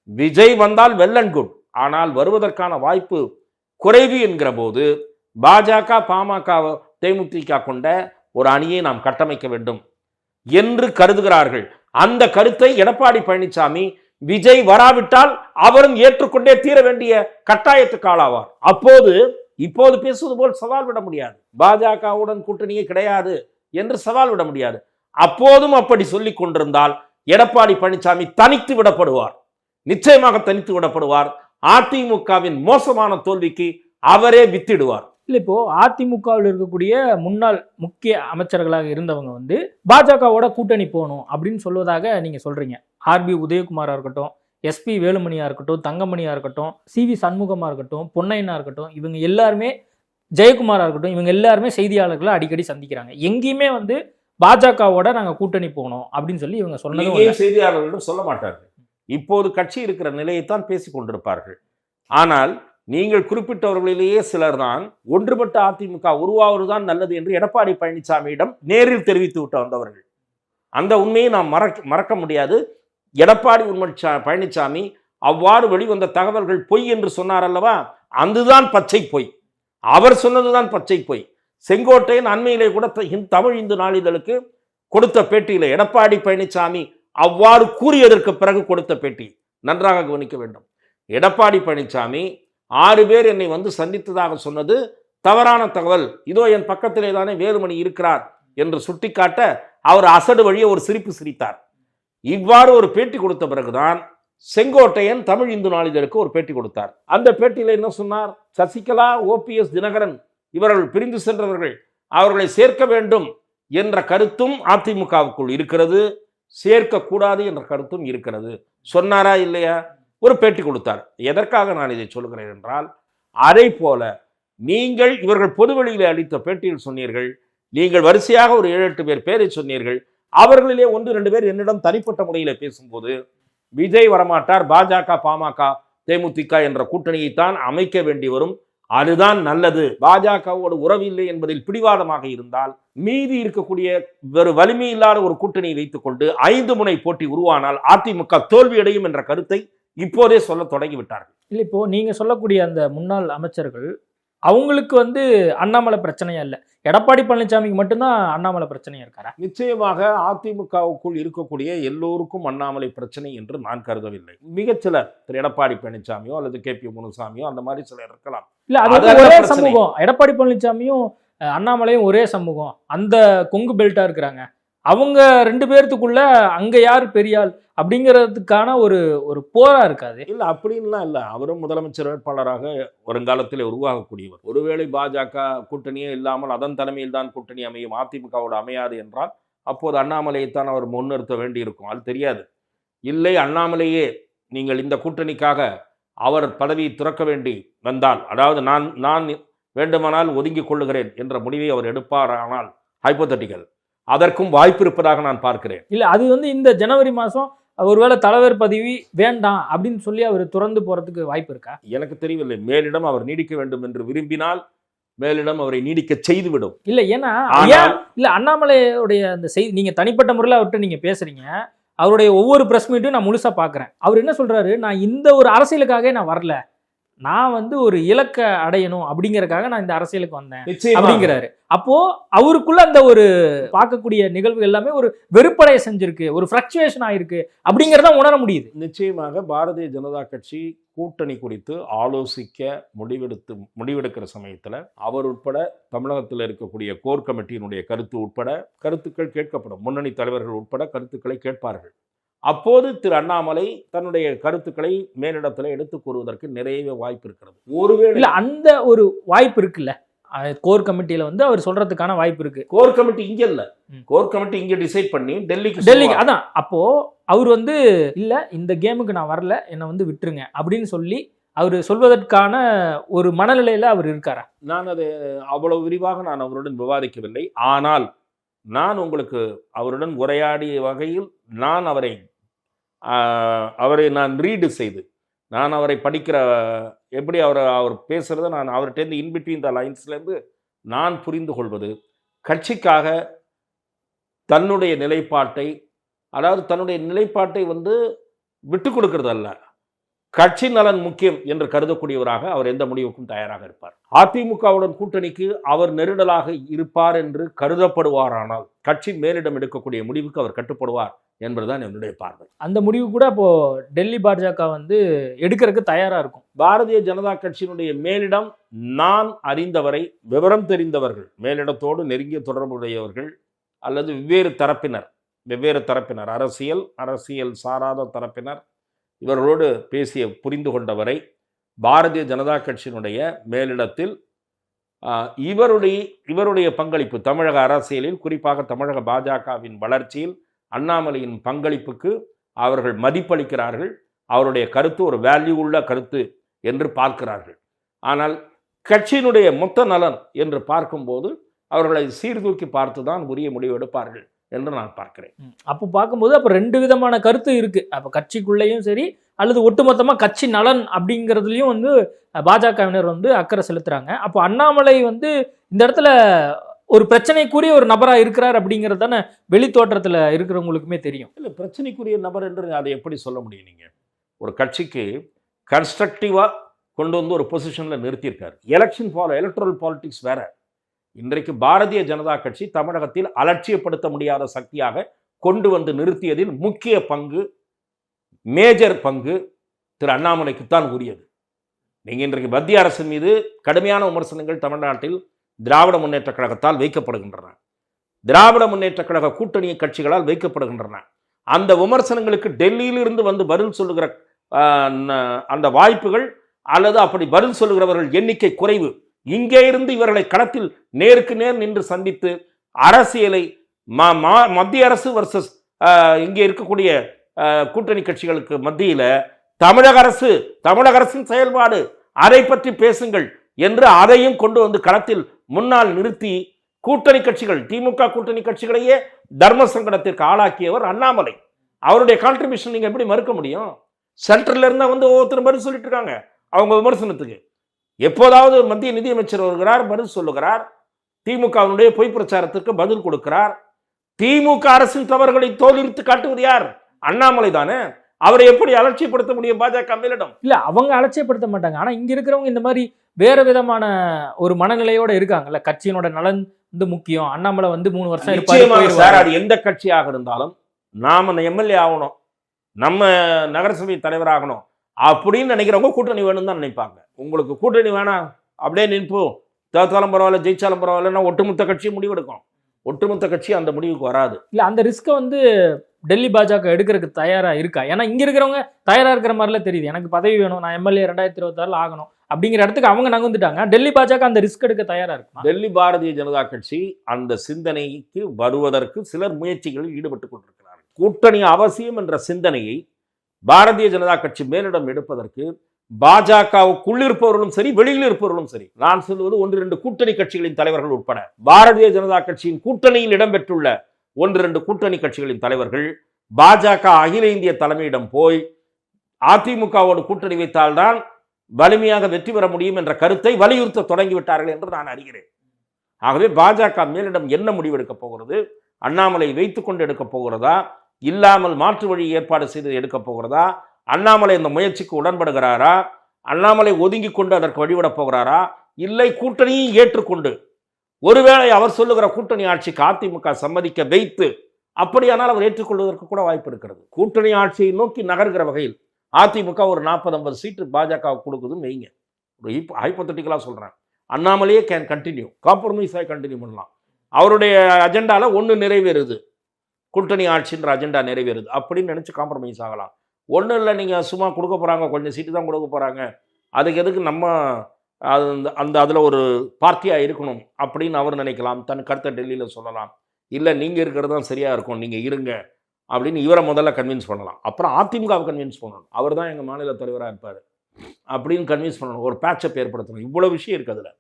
விஜய் வந்தால் வெல் அண்ட் குட், ஆனால் வருவதற்கான வாய்ப்பு குறைவு என்கிற போது பாஜக, பாமக, தேமுதிக கொண்ட ஒரு அணியை நாம் கட்டமைக்க வேண்டும் என்று கருதுகிறார்கள். அந்த கருத்தை எடப்பாடி பழனிசாமி விஜய் வராவிட்டால் அவரும் ஏற்றுக்கொண்டே தீர வேண்டிய கட்டாயத்துக்கு ஆளாவார். இப்போது பேசுவது போல் சவால் விட முடியாது, பாஜகவுடன் கூட்டணியே கிடையாது என்று சவால் விட முடியாது. அப்போதும் அப்படி சொல்லிக் கொண்டிருந்தால் எடப்பாடி பழனிசாமி தனித்து விடப்படுவார், நிச்சயமாக தனித்து விடப்படுவார். அதிமுகவின் மோசமான தோல்விக்கு அவரே வித்திடுவார். இல்லை, இப்போ அதிமுகவில் இருக்கக்கூடிய முன்னாள் முக்கிய அமைச்சர்களாக இருந்தவங்க வந்து பாஜகவோட கூட்டணி போகணும் அப்படின்னு சொல்வதாக நீங்க சொல்றீங்க. ஆர்பி உதயகுமாரா இருக்கட்டும், எஸ்பி வேலுமணியா இருக்கட்டும், தங்கமணியா இருக்கட்டும், சிவி சண்முகமா இருக்கட்டும், பொன்னையனா இருக்கட்டும், இவங்க எல்லாருமே, ஜெயக்குமாரா இருக்கட்டும், இவங்க எல்லாருமே செய்தியாளர்களை அடிக்கடி சந்திக்கிறாங்க. எங்கேயுமே வந்து பாஜகவோட நாங்க கூட்டணி போகணும் அப்படின்னு சொல்லி இவங்க சொன்னது செய்தியாளர்களிடம் சொல்ல மாட்டார்கள். இப்போது கட்சி இருக்கிற நிலையைத்தான் பேசிக் கொண்டிருப்பார்கள். ஆனால் நீங்கள் குறிப்பிட்டவர்களிலேயே சிலர் தான் ஒன்றுபட்ட அதிமுக உருவாவதுதான் நல்லது என்று எடப்பாடி பழனிசாமியிடம் நேரில் தெரிவித்து விட்டு வந்தவர்கள். அந்த உண்மையை நாம் மறக்க முடியாது. எடப்பாடி பழனிசாமி அவ்வாறு வெளிவந்த தகவல்கள் பொய் என்று சொன்னார் அல்லவா, அதுதான் பச்சை பொய். அவர் சொன்னதுதான் பச்சை பொய். செங்கோட்டையன் அண்மையிலே கூட தமிழ் இந்து நாளிதழுக்கு கொடுத்த பேட்டியில எடப்பாடி பழனிசாமி அவ்வாறு கூறியதற்கு பிறகு கொடுத்த பேட்டி நன்றாக கவனிக்க வேண்டும். எடப்பாடி பழனிசாமி 6 பேர் என்னை வந்து சந்தித்ததாக சொன்னது தவறான தகவல், இதோ என் பக்கத்திலே தானே வேலுமணி இருக்கிறார் என்று சுட்டிக்காட்ட அவர் அசடு வழியே ஒரு சிரிப்பு சிரித்தார். இவ்வாறு ஒரு பேட்டி கொடுத்த பிறகுதான் செங்கோட்டையன் தமிழ் இந்து நாளிதழுக்கு ஒரு பேட்டி கொடுத்தார். அந்த பேட்டியில என்ன சொன்னார்? சசிகலா, OPS தினகரன் இவர்கள் பிரிந்து சென்றவர்கள், அவர்களை சேர்க்க வேண்டும் என்ற கருத்தும் அதிமுகவுக்குள் இருக்கிறது, சேர்க்கக்கூடாது என்ற கருத்தும் இருக்கிறது. சொன்னாரா இல்லையா? ஒரு பேட்டி கொடுத்தார். எதற்காக நான் இதை சொல்கிறேன் என்றால், அதை போல நீங்கள் இவர்கள் பொதுவெளியிலே அளித்த பேட்டியில் சொன்னீர்கள், நீங்கள் வரிசையாக ஒரு 7-8 பேரை சொன்னீர்கள். அவர்களிலே 1-2 பேர் என்னிடம் தனிப்பட்ட முறையில் பேசும்போது விஜய் வரமாட்டார், பாஜக, பாமக, தேமுதிக என்ற கூட்டணியைத்தான் அமைக்க வேண்டி வரும், அதுதான் நல்லது, பாஜகவோடு உறவு இல்லை என்பதில் பிடிவாதமாக இருந்தால் மீதி இருக்கக்கூடிய வேறு வலிமை இல்லாத ஒரு கூட்டணியை வைத்துக் கொண்டு 5 முனை போட்டி உருவானால் அதிமுக தோல்வியடையும் என்ற கருத்தை இப்போதே சொல்ல தொடங்கிவிட்டார்கள். இல்லை, இப்போ நீங்க சொல்லக்கூடிய அந்த முன்னாள் அமைச்சர்கள் அவங்களுக்கு வந்து அண்ணாமலை பிரச்சனையா இல்லை, எடப்பாடி பழனிசாமிக்கு மட்டும்தான் அண்ணாமலை பிரச்சனையா இருக்காரா? நிச்சயமாக அதிமுகவுக்குள் இருக்கக்கூடிய எல்லோருக்கும் அண்ணாமலை பிரச்சனை என்று நான் கருதவில்லை. மிகச்சிலர், திரு எடப்பாடி பழனிசாமியோ அல்லது KP முனுசாமியோ அந்த மாதிரி சிலர் இருக்கலாம். இல்ல, அது ஒரே சமூகம். எடப்பாடி பழனிசாமியும் அண்ணாமலையும் ஒரே சமூகம், அந்த கொங்கு பெல்ட்டா இருக்கிறாங்க. அவங்க 2 பேர்த்துக்குள்ள அங்க யார் பெரியாள் அப்படிங்கிறதுக்கான ஒரு போரா இருக்காது. இல்ல, அப்படின்லாம் இல்ல. அவரும் முதலமைச்சர் வேட்பாளராக வருங்காலத்தில் உருவாகக்கூடியவர். ஒருவேளை பாஜக கூட்டணியே இல்லாமல் அதன் தலைமையில் தான் கூட்டணி அமையும், அதிமுகவோடு அமையாது என்றால் அப்போது அண்ணாமலையைத்தான் அவர் முன்னிறுத்த வேண்டியிருக்கும். அது தெரியாது. இல்லை, அண்ணாமலையே நீங்கள் இந்த கூட்டணிக்காக அவர் பதவியை துறக்க வேண்டி வந்தால், அதாவது நான் வேண்டுமானால் ஒதுங்கிக் கொள்ளுகிறேன் என்ற முடிவை அவர் எடுப்பார், ஆனால் ஹைப்போதட்டிக்கல், அதற்கும் வாய்ப்பு இருப்பதாக நான் பார்க்கிறேன். இல்ல, அது வந்து இந்த ஜனவரி மாதம் ஒருவேளை தலைவர் பதவி வேண்டாம் அப்படின்னு சொல்லி அவர் துறந்து போறதுக்கு வாய்ப்பு இருக்கா? எனக்கு தெரியவில்லை. மேலிடம் அவர் நீடிக்க வேண்டும் என்று விரும்பினால் மேலிடம் அவரை நீடிக்க செய்துவிடும். இல்ல, ஏன்னா இல்ல, அண்ணாமலையுடைய அந்த செய்தி நீங்க தனிப்பட்ட முறையில் அவர்கிட்ட நீங்க பேசுறீங்க, அவருடைய ஒவ்வொரு பிரஸ் மீட்டும் நான் முழுசா பாக்குறேன். அவர் என்ன சொல்றாரு, நான் இந்த ஒரு அரசியலுக்காக நான் வரல, நான் வந்து ஒரு இலக்க அடையணும் அப்படிங்கறதுக்காக நான் இந்த அரசியலுக்கு வந்தேன் அப்படிங்கிறாரு. அப்போ அவருக்குள்ள அந்த ஒரு பார்க்கக்கூடிய நிகழ்வு எல்லாமே ஒரு வெறுப்படைய செஞ்சிருக்கு, ஒரு ஃப்ளக்சுவேஷன் ஆயிருக்கு அப்படிங்கறத உணர முடியுது. நிச்சயமாக பாரதிய ஜனதா கட்சி கூட்டணி குறித்து ஆலோசிக்க முடிவெடுக்கிற சமயத்தில் அவர் உட்பட தமிழகத்தில் இருக்கக்கூடிய கோர் கமிட்டியினுடைய கருத்து உட்பட கருத்துக்கள் கேட்கப்படும். முன்னணி தலைவர்கள் உட்பட கருத்துக்களை கேட்பார்கள். அப்போது திரு அண்ணாமலை தன்னுடைய கருத்துக்களை மேலிடத்தில் எடுத்து கூறுவதற்கு நிறைய வாய்ப்பு இருக்கிறது. ஒருவேளை அந்த ஒரு வாய்ப்பு இருக்குல்ல, கோர் கமிட்டியில வந்து அவர் சொல்றதுக்கான வாய்ப்பு இருக்கு. கோர் கமிட்டி இங்க இல்ல, கோர் கமிட்டி இங்க டிசைட் பண்ணி டெல்லிக்கு அதான். அப்போ அவர் வந்து இல்ல, இந்த கேமுக்கு நான் வரல, என்னை வந்து விட்டுருங்க அப்படின்னு சொல்லி அவர் சொல்வதற்கான ஒரு மனநிலையில அவர் இருக்காரா? நான் அது அவ்வளவு விரிவாக நான் அவருடன் விவாதிக்கவில்லை. ஆனால் நான் உங்களுக்கு அவருடன் உரையாடிய வகையில் நான் அவரை நான் ரீடு செய்து, நான் அவரை படிக்கிற எப்படி அவர் பேசுகிறத நான் அவர்கிட்டேருந்து இன்பிட்வீன் த லைன்ஸ்லேருந்து நான் புரிந்து கொள்வது, கட்சிக்காக தன்னுடைய நிலைப்பாட்டை, அதாவது தன்னுடைய நிலைப்பாட்டை வந்து விட்டு கொடுக்கறது அல்ல, கட்சி நலன் முக்கியம் என்று கருதக்கூடியவராக அவர் எந்த முடிவுக்கும் தயாராக இருப்பார். அதிமுகவுடன் கூட்டணிக்கு அவர் நெருடலாக இருப்பார் என்று கருதப்படுவாரானால் கட்சி மேலிடம் எடுக்கக்கூடிய முடிவுக்கு அவர் கட்டுப்படுவார் என்பதுதான் என்னுடைய பார்வை. அந்த முடிவு கூட இப்போ டெல்லி பாஜக வந்து எடுக்கிறதுக்கு தயாரா இருக்கும். பாரதிய ஜனதா கட்சியினுடைய மேலிடம் நான் அறிந்தவரை விவரம் தெரிந்தவர்கள், மேலிடத்தோடு நெருங்கிய தொடர்புடையவர்கள் அல்லது வெவ்வேறு தரப்பினர் அரசியல் சாராத தரப்பினர் இவர்களோடு பேசிய புரிந்து கொண்டவரை பாரதிய ஜனதா கட்சியினுடைய மேலிடத்தில் இவருடைய பங்களிப்பு தமிழக அரசியலில், குறிப்பாக தமிழக பாஜகவின் வளர்ச்சியில் அண்ணாமலையின் பங்களிப்புக்கு அவர்கள் மதிப்பளிக்கிறார்கள். அவருடைய கருத்து ஒரு வேல்யூ உள்ள கருத்து என்று பார்க்கிறார்கள். ஆனால் கட்சியினுடைய மொத்த நலன் என்று பார்க்கும்போது அவர்களை சீர்தூக்கி பார்த்துதான் உரிய முடிவு எடுப்பார்கள் என்று நான் பார்க்கிறேன். அப்போ பார்க்கும்போது அப்போ 2 விதமான கருத்து இருக்கு. அப்போ கட்சிக்குள்ளேயும் சரி அல்லது ஒட்டுமொத்தமாக கட்சி நலன் அப்படிங்கிறதுலையும் வந்து பாஜகவினர் வந்து அக்கறை செலுத்துறாங்க. அப்போ அண்ணாமலை வந்து இந்த இடத்துல ஒரு பிரச்சனைக்குரிய ஒரு நபராக இருக்கிறார் அப்படிங்கிறது தானே வெளி தோற்றத்தில் இருக்கிறவங்களுக்குமே தெரியும். இல்லை, பிரச்சனைக்குரிய நபர் என்று அதை எப்படி சொல்ல முடியும்? நீங்கள் ஒரு கட்சிக்கு கன்ஸ்ட்ரக்டிவாக கொண்டு வந்து ஒரு பொசிஷனில் நிறுத்தியிருக்காரு. எலக்ட்ரல் பாலிடிக்ஸ் வேற. இன்றைக்கு பாரதிய ஜனதா கட்சி தமிழகத்தில் அலட்சியப்படுத்த முடியாத சக்தியாக கொண்டு வந்து நிறுத்தியதில் முக்கிய பங்கு, மேஜர் பங்கு திரு அண்ணாமலைக்குத்தான் உரியது. நீங்கள் இன்றைக்கு மத்திய அரசின் மீது கடுமையான விமர்சனங்கள் தமிழ்நாட்டில் திராவிட முன்னேற்ற கழகத்தால் வைக்கப்படுகின்றன, திராவிட முன்னேற்ற கழக கூட்டணி கட்சிகளால் வைக்கப்படுகின்றன. அந்த விமர்சனங்களுக்கு டெல்லியிலிருந்து வந்து பதில் சொல்லுகிற அந்த வாய்ப்புகள் அல்லது அப்படி பதில் சொல்லுகிறவர்கள் எண்ணிக்கை குறைவு. இங்கே இருந்து இவர்களை களத்தில் நேருக்கு நேர் நின்று சந்தித்து அரசியலை மத்திய அரசு வர்சஸ் இங்கே இருக்கக்கூடிய கூட்டணி கட்சிகளுக்கு மத்தியில் தமிழக அரசின் செயல்பாடு, அதை பற்றி பேசுங்கள் என்று அதையும் கொண்டு வந்து களத்தில் முன்னால் நிறுத்தி கூட்டணி கட்சிகள், திமுக கூட்டணி கட்சிகளையே தர்ம சங்கடத்திற்கு ஆளாக்கியவர் அண்ணாமலை. அவருடைய கான்ட்ரிபியூஷன் நீங்க எப்படி மறுக்க முடியும்? சென்ட்ரல்ல இருந்தா வந்து ஒவ்வொருத்தரும் பதில் சொல்லிட்டு இருக்காங்க அவங்க விமர்சனத்துக்கு. எப்போதாவது மத்திய நிதியமைச்சர் வருகிறார், பதில் சொல்லுகிறார். திமுகவினுடைய பொய் பிரச்சாரத்திற்கு பதில் கொடுக்கிறார். திமுக அரசின் தவறுகளை தோலுரித்து காட்டுவது யார்? அண்ணாமலை தானே. அவரை எப்படி அலட்சியப்படுத்த முடியும் பாஜக மேலிடம்? இல்ல, அவங்க அலட்சியப்படுத்த மாட்டாங்க. ஆனா இங்க இருக்கிறவங்க இந்த மாதிரி வேற விதமான ஒரு மனநிலையோட இருக்காங்கல்ல. கட்சியினோட நலன் வந்து முக்கியம். அண்ணாமலை வந்து 3 வருஷம் இருப்பாரு. அது எந்த கட்சியாக இருந்தாலும் நாம எம்எல்ஏ ஆகணும், நம்ம நகரசபை தலைவராகணும் அப்படின்னு நினைக்கிறவங்க கூட்டணி வேணும் தான் நினைப்பாங்க. உங்களுக்கு கூட்டணி வேணாம், அப்படியே நிற்போம், தோத்தாலும் பரவாயில்ல ஜெயிச்சாலும் பரவாயில்லன்னா ஒட்டுமொத்த கட்சியும் முடிவெடுக்கும். ஒட்டுமொத்த கட்சி அந்த முடிவுக்கு வராது. இல்ல, அந்த ரிஸ்கை வந்து டெல்லி பாஜக எடுக்கிறதுக்கு தயாரா இருக்கா? ஏன்னா இங்க இருக்கிறவங்க தயாரா இருக்கிற மாதிரிலாம் தெரியுது. எனக்கு பதவி வேணும், நான் எம்எல்ஏ 2026 ஆகணும் அப்படிங்கிற இடத்துக்கு அவங்க நகர்ந்துட்டாங்க. டெல்லி பாஜக அந்த ரிஸ்க் எடுக்க தயாரா இருக்கும். டெல்லி பாரதிய ஜனதா கட்சி அந்த சிந்தனைக்கு வருவதற்கு சிலர் முயற்சிகளில் ஈடுபட்டு கொண்டிருக்கிறார்கள். கூட்டணி அவசியம் என்ற சிந்தனையை பாரதிய ஜனதா கட்சி மேலிடம் எடுப்பதற்கு பாஜகவுக்குள் இருப்பவர்களும் சரி, வெளியில் இருப்பவர்களும் சரி, நான் சொல்வது 1-2 கூட்டணி கட்சிகளின் தலைவர்கள் உட்பட பாரதிய ஜனதா கட்சியின் கூட்டணியில் இடம்பெற்றுள்ள 1-2 கூட்டணி கட்சிகளின் தலைவர்கள் பாஜக அகில இந்திய தலைமையிடம் போய் அதிமுகவோடு கூட்டணி வைத்தால்தான் வலிமையாக வெற்றி பெற முடியும் என்ற கருத்தை வலியுறுத்த தொடங்கிவிட்டார்கள் என்று நான் அறிகிறேன். ஆகவே பாஜக மேலிடம் என்ன முடிவெடுக்க போகிறது? அண்ணாமலை வைத்துக் கொண்டு எடுக்க போகிறதா, இல்லாமல் மாற்று வழி ஏற்பாடு செய்து எடுக்க போகிறதா? அண்ணாமலை இந்த முயற்சிக்கு உடன்படுகிறாரா? அண்ணாமலை ஒதுங்கி கொண்டு அதற்கு வழிவிட போகிறாரா? இல்லை கூட்டணியை ஏற்றுக்கொண்டு ஒருவேளை அவர் சொல்லுகிற கூட்டணி ஆட்சிக்கு அதிமுக சம்மதிக்க வைத்து அப்படியானால் அவர் ஏற்றுக்கொள்வதற்கு கூட வாய்ப்பு இருக்கிறது. கூட்டணி ஆட்சியை நோக்கி நகர்கிற வகையில் அதிமுக ஒரு 40-50 சீட்டு பாஜக கொடுக்குதுன்னு வைங்க, ஒரு ஹைப்போதெட்டிக்கலா சொல்றேன். அண்ணாமலையே கேன் கண்டினியூ, காம்ப்ரமைஸாக கண்டினியூ பண்ணலாம். அவருடைய அஜெண்டால ஒன்று நிறைவேறுது, கூட்டணி ஆட்சின்ற அஜெண்டா நிறைவேறுது அப்படின்னு நினைச்சு காம்ப்ரமைஸ் ஆகலாம். ஒன்றும் இல்லை, நீங்கள் சும்மா கொடுக்க போகிறாங்க, கொஞ்சம் சீட்டு தான் கொடுக்க போகிறாங்க, அதுக்கு எதுக்கு நம்ம அதில் ஒரு பார்ட்டியாக இருக்கணும் அப்படின்னு அவர் நினைக்கலாம். தன் கருத்தை டெல்லியில் சொல்லலாம். இல்லை, நீங்கள் இருக்கிறது தான் சரியாக இருக்கும், நீங்கள் இருங்க அப்படின்னு இவரை முதல்ல கன்வின்ஸ் பண்ணலாம். அப்புறம் அதிமுகவை கன்வின்ஸ் பண்ணணும், அவர் தான் எங்கள் மாநில தலைவராக இருப்பார் அப்படின்னு கன்வின்ஸ் பண்ணணும். ஒரு பேட்சப் ஏற்படுத்தணும். இவ்வளோ விஷயம் இருக்குது அதில்.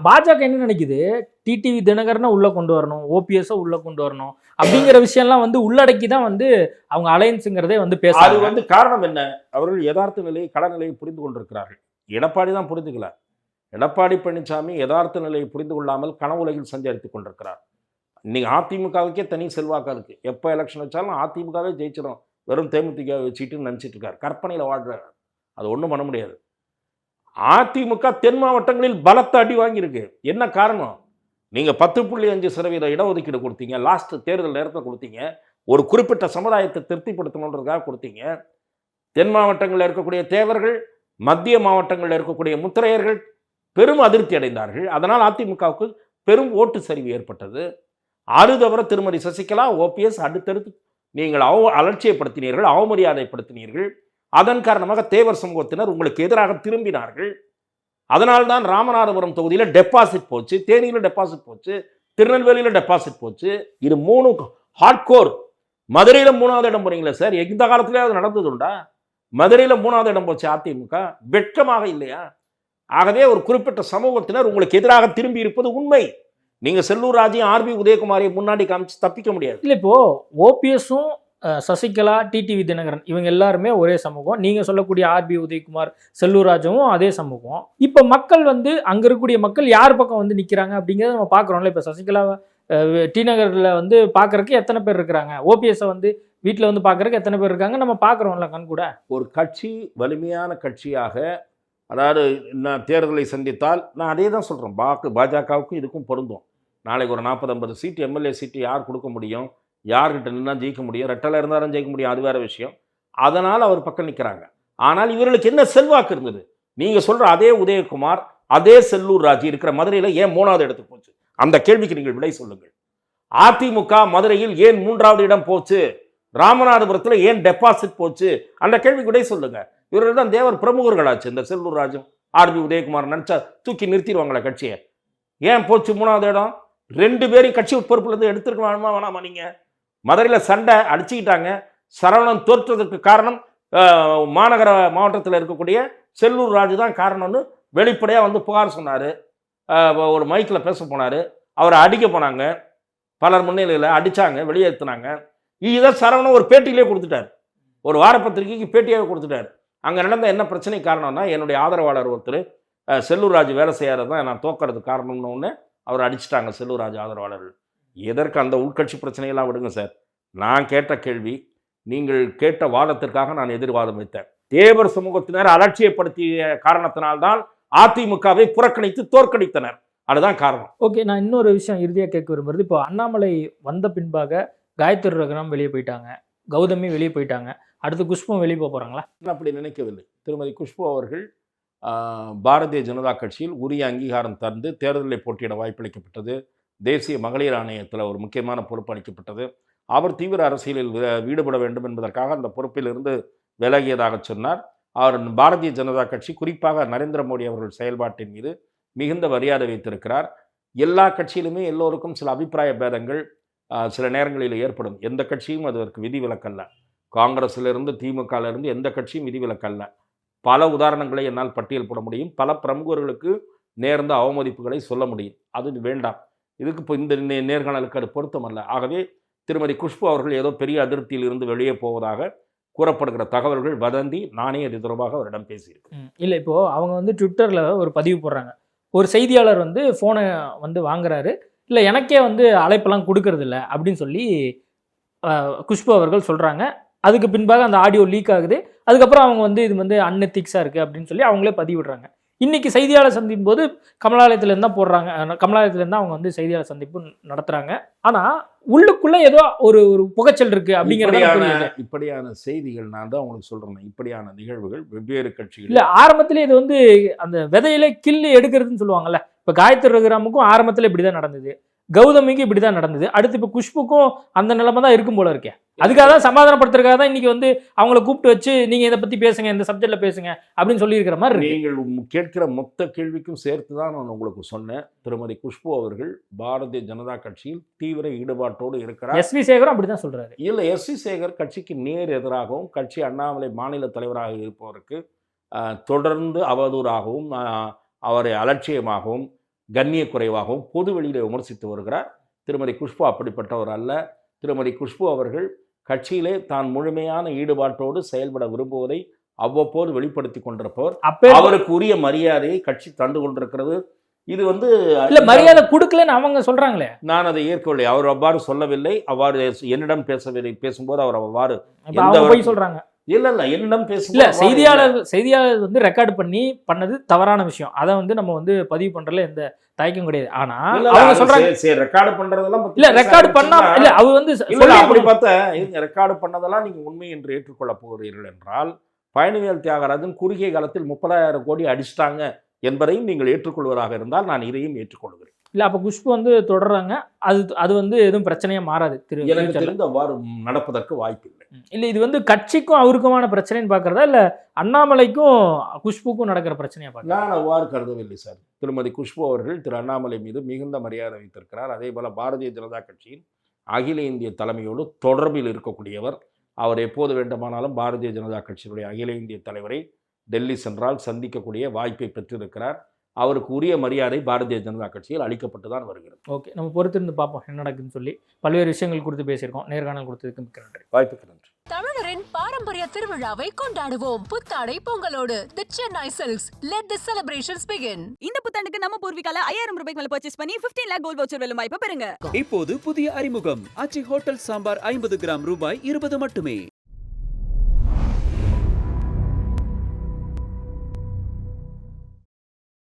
பாஜக என்ன நினைக்குது? டிடிவி தினகரனை உள்ள கொண்டு வரணும், ஓபிஎஸ் உள்ள கொண்டு வரணும் அப்படிங்கிற விஷயம்லாம் வந்து உள்ளடக்கி தான் வந்து அவங்க அலையன்ஸுங்கிறதே வந்து பேச. அது வந்து காரணம் என்ன? அவர்கள் யதார்த்த நிலையை, களநிலையை புரிந்து கொண்டிருக்கிறார்கள். எடப்பாடி தான் புரிந்துக்கல. எடப்பாடி பழனிசாமி யதார்த்த நிலையை புரிந்து கொள்ளாமல் கனவுலகில் சஞ்சரித்துக் கொண்டிருக்கிறார். இன்னைக்கு அதிமுகவுக்கே தனி செல்வாக்கா இருக்கு. எப்போ எலெக்ஷன் வச்சாலும் அதிமுகவே ஜெயிச்சிடும், வெறும் தேமுதிக வச்சுட்டு நினைச்சிட்டு இருக்காரு. கற்பனையில் வாழ்றாரு. அது ஒன்றும் பண்ண முடியாது. அதிமுக தென் மாவட்டங்களில் பலத்த அடி வாங்கியிருக்கு. என்ன காரணம்? நீங்கள் 10.5% இடஒதுக்கீடு கொடுத்தீங்க, லாஸ்ட் தேர்தல் நேரத்தில் கொடுத்தீங்க, ஒரு குறிப்பிட்ட சமுதாயத்தை திருப்திப்படுத்தணுன்றதுக்காக கொடுத்தீங்க. தென் மாவட்டங்களில் இருக்கக்கூடிய தேவர்கள், மத்திய மாவட்டங்களில் இருக்கக்கூடிய முத்திரையர்கள் பெரும் அதிருப்தி அடைந்தார்கள். அதனால் அதிமுகவுக்கு பெரும் ஓட்டு சரிவு ஏற்பட்டது. அது தவிர திருமதி சசிகலா, ஓபிஎஸ் அடுத்தடுத்து நீங்கள் அலட்சியப்படுத்தினீர்கள், அவமரியாதைப்படுத்தினீர்கள். அதன் காரணமாக தேவர் சமூகத்தினர் உங்களுக்கு எதிராக திரும்பினார்கள். அதனால்தான் ராமநாதபுரம் தொகுதியில் டெபாசிட் போச்சு, தேனியில் டெபாசிட் போச்சு, திருநெல்வேலியில் டெபாசிட் போச்சு. இது 3 ஹார்ட்கோர். மதுரையில் 3வது இடம் போறீங்களா சார்? எந்த காலத்திலே அது நடந்ததுண்டா? மதுரையில் 3வது இடம் போச்சு அதிமுக. வெட்கமாக இல்லையா? ஆகவே ஒரு குறிப்பிட்ட சமூகத்தினர் உங்களுக்கு எதிராக திரும்பி இருப்பது உண்மை. நீங்க செல்லூர் ராஜையும் ஆர்பி உதயகுமாரையும் முன்னாடி காமிச்சு தப்பிக்க முடியாது. இல்லை, இப்போ ஓபிஎஸும் சசிகலா, டிடிவி தினகரன் இவங்க எல்லாருமே ஒரே சமூகம். நீங்கள் சொல்லக்கூடிய ஆர்பி உதயகுமார், செல்லூர் ராஜுவும் அதே சமூகம். இப்போ மக்கள் வந்து அங்கே இருக்கக்கூடிய மக்கள் யார் பக்கம் வந்து நிற்கிறாங்க அப்படிங்கிறத நம்ம பார்க்குறோம்ல. இப்போ சசிகலா டி நகரில் வந்து பார்க்குறக்கு எத்தனை பேர் இருக்கிறாங்க, ஓபிஎஸ்ஸை வந்து வீட்டில் வந்து பார்க்குறக்கு எத்தனை பேர் இருக்காங்க நம்ம பார்க்குறோம்ல கண் கூட. ஒரு கட்சி வலிமையான கட்சியாக, அதாவது நான் தேர்தலை சந்தித்தால் நான் அதே தான் சொல்கிறேன், பாஜகவுக்கும் இதுக்கும் பொருந்தும். நாளைக்கு ஒரு 40-50 சீட்டு எம்எல்ஏ சீட்டு யார் கொடுக்க முடியும், யார்கிட்ட நின்னா ஜெயிக்க முடியும், ரெட்டலை இருந்தாலும் ஜெயிக்க முடியும், அது வேறு விஷயம். அதனால் அவர் பக்கம் நிற்கிறாங்க. ஆனால் இவர்களுக்கு என்ன செல்வாக்கு இருந்தது? நீங்கள் சொல்கிற அதே உதயகுமார், அதே செல்லூர் ராஜு இருக்கிற மதுரையில் ஏன் 3வது இடத்துக்கு போச்சு? அந்த கேள்விக்கு நீங்கள் விடை சொல்லுங்கள். அதிமுக மதுரையில் ஏன் 3வது இடம் போச்சு? ராமநாதபுரத்தில் ஏன் டெபாசிட் போச்சு? அந்த கேள்விக்கு விடை சொல்லுங்க. இவர்கள் தான் தேவர் பிரமுகர்களாச்சு. இந்த செல்லூர் ராஜும் ஆர்பி உதயகுமார் நினச்சா தூக்கி நிறுத்திடுவாங்களே கட்சியை. ஏன் போச்சு 3வது இடம்? 2 பேரையும் கட்சி பொறுப்புலேருந்து எடுத்துருக்க வேணாமா? நீங்கள் மதுரையில் சண்டை அடிச்சுக்கிட்டாங்க. சரவணன் தோற்றதற்கு காரணம் மாநகர மாவட்டத்தில் இருக்கக்கூடிய செல்லூர் ராஜு தான் காரணம்னு வெளிப்படையாக வந்து புகார் சொன்னார். ஒரு மைக்கில் பேச போனார். அவரை அடிக்க போனாங்க, பலர் முன்னிலையில் அடித்தாங்க, வெளியேற்றினாங்க. இதை சரவணன் ஒரு பேட்டியிலே கொடுத்துட்டார், ஒரு வாரப்பத்திரிகைக்கு பேட்டியாக கொடுத்துட்டார். அங்கே நடந்த என்ன பிரச்சனை காரணம்னா, என்னுடைய ஆதரவாளர் ஒருத்தர் செல்லூர் ராஜு வேலை செய்யாத தான் நான் தோக்கிறதுக்கு காரணம்னு ஒன்று அவர் அடிச்சிட்டாங்க செல்லூர் ராஜு ஆதரவாளர்கள். எதற்கு அந்த உள்கட்சி பிரச்சனையெல்லாம் விடுங்க சார். நான் கேட்ட கேள்வி, நீங்கள் கேட்ட வாதத்திற்காக நான் எதிர்வாதம் வைத்தேன். தேவர் சமூகத்தினர் அலட்சியப்படுத்திய காரணத்தினால்தான் அதிமுகவை புறக்கணித்து தோற்கடித்தனர். அதுதான் காரணம். ஓகே, நான் இன்னொரு விஷயம் இறுதியாக கேட்க விரும்புறது, இப்போ அண்ணாமலை வந்த பின்பாக காயத்ரி ரகுராம் வெளியே போயிட்டாங்க, கௌதமி வெளியே போயிட்டாங்க, அடுத்து குஷ்பும் வெளியே போகிறாங்களா? நான் அப்படி நினைக்கவில்லை. திருமதி குஷ்பு அவர்கள் பாரதிய ஜனதா கட்சியில் உரிய அங்கீகாரம் தந்து தேர்தலில் போட்டியிட வாய்ப்பளிக்கப்பட்டது. தேசிய மகளிர் ஆணையத்தில் ஒரு முக்கியமான பொறுப்பு அளிக்கப்பட்டது. அவர் தீவிர அரசியலில் ஈடுபட வேண்டும் என்பதற்காக அந்த பொறுப்பிலிருந்து விலகியதாக சொன்னார். அவர் பாரதிய ஜனதா கட்சி, குறிப்பாக நரேந்திர மோடி அவர்கள் செயல்பாட்டின் மீது மிகுந்த மரியாதை வைத்திருக்கிறார். எல்லா கட்சியிலுமே எல்லோருக்கும் சில அபிப்பிராய பேதங்கள் சில நேரங்களில் ஏற்படும். எந்த கட்சியும் அதற்கு விதிவிலக்கல்ல. காங்கிரஸிலிருந்து திமுகவிலிருந்து எந்த கட்சியும் விதிவிலக்கல்ல. பல உதாரணங்களை என்னால் பட்டியல் போட முடியும். பல பிரமுகர்களுக்கு நேர்ந்த அவமதிப்புகளை சொல்ல முடியும். அது வேண்டாம். இதுக்கு இப்போ இந்த நேர்காணலுக்கு அது பொருத்தமல்ல. ஆகவே திருமதி குஷ்பு அவர்கள் ஏதோ பெரிய அதிருப்தியில் இருந்து வெளியே போவதாக கூறப்படுகிற தகவல்கள் வதந்தி. நானே இது தொடர்பாக அவரிடம் பேசியிருக்கேன். இல்லை, இப்போது அவங்க வந்து ட்விட்டரில் ஒரு பதிவு போடுறாங்க, ஒரு செய்தியாளர் வந்து ஃபோனை வந்து வாங்குறாரு, இல்லை எனக்கே வந்து அழைப்பெல்லாம் கொடுக்கறது இல்லை அப்படின்னு சொல்லி குஷ்பு அவர்கள் சொல்கிறாங்க. அதுக்கு பின்பாக அந்த ஆடியோ லீக் ஆகுது. அதுக்கப்புறம் அவங்க வந்து இது வந்து அன்எத்திக்ஸாக இருக்குது அப்படின்னு சொல்லி அவங்களே பதிவிடுறாங்க. இன்றைக்கி செய்தியாளர் சந்திக்கும் போது கமலாலயத்துலேருந்து தான் போடுறாங்க, கமலாலயத்துலேருந்து அவங்க வந்து செய்தியாளர் சந்திப்பு நடத்துகிறாங்க. ஆனால் உள்ளுக்குள்ளே ஏதோ ஒரு புகைச்சல் இருக்குது அப்படிங்கிறத இப்படியான செய்திகள் நான் தான் உங்களுக்கு சொல்கிறேன். இப்படியான நிகழ்வுகள் வெவ்வேறு கட்சிகள் இல்லை, ஆரம்பத்திலே இது வந்து அந்த விதையில கிள்ளி எடுக்கிறதுன்னு சொல்லுவாங்கல்ல. இப்போ காயத்ரி ரகுராமுக்கும் ஆரம்பத்தில் இப்படி தான் நடந்தது, கௌதமிக்கு இப்படி தான் நடந்தது, அடுத்து இப்போ குஷ்புக்கும் அந்த நிலைமை தான் இருக்கும் போல இருக்கே. அதுக்காக தான் சமாதானப்படுத்துறதுக்காக தான் இன்னைக்கு வந்து அவங்கள கூப்பிட்டு வச்சு நீங்கள் இதை பற்றி பேசுங்க, இந்த சப்ஜெக்ட்ல பேசுங்க அப்படின்னு சொல்லியிருக்கிற மாதிரி. நீங்கள் கேட்கிற மொத்த கேள்விக்கும் சேர்த்து தான் நான் உங்களுக்கு சொன்னேன். திருமதி குஷ்பு அவர்கள் பாரதிய ஜனதா கட்சியில் தீவிர ஈடுபாட்டோடு இருக்கிறார். எஸ்வி சேகரும் அப்படி தான் சொல்கிறாரு. இல்லை, எஸ்வி சேகர் கட்சிக்கு நேர் எதிராகவும், கட்சி அண்ணாமலை மாநில தலைவராக இருப்பவருக்கு தொடர்ந்து அவதூறாகவும், அவரை அலட்சியமாகவும், கண்ணிய குறைவாகவும் பொது வெளியில் விமர்சித்து வருகிறார். திருமதி குஷ்பு அப்படிப்பட்டவர் அல்ல. திருமதி குஷ்பு அவர்கள் கட்சியிலே தான் முழுமையான ஈடுபாட்டோடு செயல்பட விரும்புவதை அவ்வப்போது வெளிப்படுத்தி கொண்டிருப்பவர். அவருக்கு உரிய மரியாதையை கட்சி தந்து கொண்டிருக்கிறது. இது வந்து மரியாதை கொடுக்கலன்னு அவங்க சொல்றாங்களே. நான் அதை ஏற்கவில்லை. அவர் அவ்வாறு சொல்லவில்லை. அவ்வாறு என்னிடம் பேசும்போது அவர் அவ்வாறு சொல்றாங்க. இல்ல என்னிடம் பேசல. செய்தியாளர் வந்து ரெக்கார்டு பண்ணது தவறான விஷயம். அதை வந்து நம்ம வந்து பதிவு பண்றதுல எந்த தயக்கம் கிடையாது. ஆனா அவங்க சொல்றாங்க ரெக்கார்டு பண்றதெல்லாம் இல்ல, ரெக்கார்டு பண்ணா இல்ல அவர் வந்து அப்படி பார்த்தா ரெக்கார்டு பண்ணதெல்லாம் நீங்க உண்மை என்று ஏற்றுக்கொள்ள போகிறீர்கள் என்றால், பழனிவேல் தியாகராஜன் குறுகிய காலத்தில் 30,000 கோடி அடிச்சிட்டாங்க என்பதையும் நீங்கள் ஏற்றுக்கொள்வதாக இருந்தால் நான் இதையும் ஏற்றுக்கொள்கிறேன். இல்லை, அப்போ குஷ்பு வந்து தொடர்றாங்க, அது வந்து எதுவும் பிரச்சனையாக மாறாது. எனக்கு தெரிந்து அவ்வாறு நடப்பதற்கு வாய்ப்பு இல்லை. இல்லை, இது வந்து கட்சிக்கும் அவருக்குமான பிரச்சனைன்னு பார்க்குறதா, இல்லை அண்ணாமலைக்கும் குஷ்புக்கும் நடக்கிற பிரச்சனையாக பார்க்க? நான் அவ்வாறு கருதவில்லை சார். திருமதி குஷ்பு அவர்கள் திரு அண்ணாமலை மீது மிகுந்த மரியாதை வைத்திருக்கிறார். அதே போல் பாரதிய ஜனதா கட்சியின் அகில இந்திய தலைமையோடு தொடர்பில் இருக்கக்கூடியவர். அவர் எப்போது வேண்டுமானாலும் பாரதிய ஜனதா கட்சியினுடைய அகில இந்திய தலைவரை டெல்லி சென்றால் சந்திக்கக்கூடிய வாய்ப்பை பெற்றிருக்கிறார். அவருக்கு உரிய மரியாதை பாரதிய ஜனதா கட்சியில் அளிக்கப்பட்டு தான் வருகிறது. ஓகே, நம்ம பொறுத்திருந்து பார்ப்போம் என்ன நடக்குதுன்னு சொல்லி. பல்வேறு விஷயங்கள் குறித்து பேசியிருக்கோம். நேர்காணல் கொடுத்ததுக்கு மிக்க நன்றி. வாய்ப்புக்கு நன்றி. தமிழரின் பாரம்பரிய திருவிழாவை கொண்டாடுவோம் புத்தாடை பொங்கலோடு. The Chennai Silks, let the celebrations begin. இந்த புத்தாண்டுக்கு நம்ம பூர்விகால 5000 ரூபாய்க்கு மேல பர்ச்சேஸ் பண்ணி 15 lakh கோல்ட் வவுச்சர் வெல்லும் வாய்ப்பை பெறுங்க. இப்போது புதிய அறிமுகம் ஆச்சி ஹோட்டல் சாம்பார் 50 கிராம் ரூபாய் 20 மட்டுமே.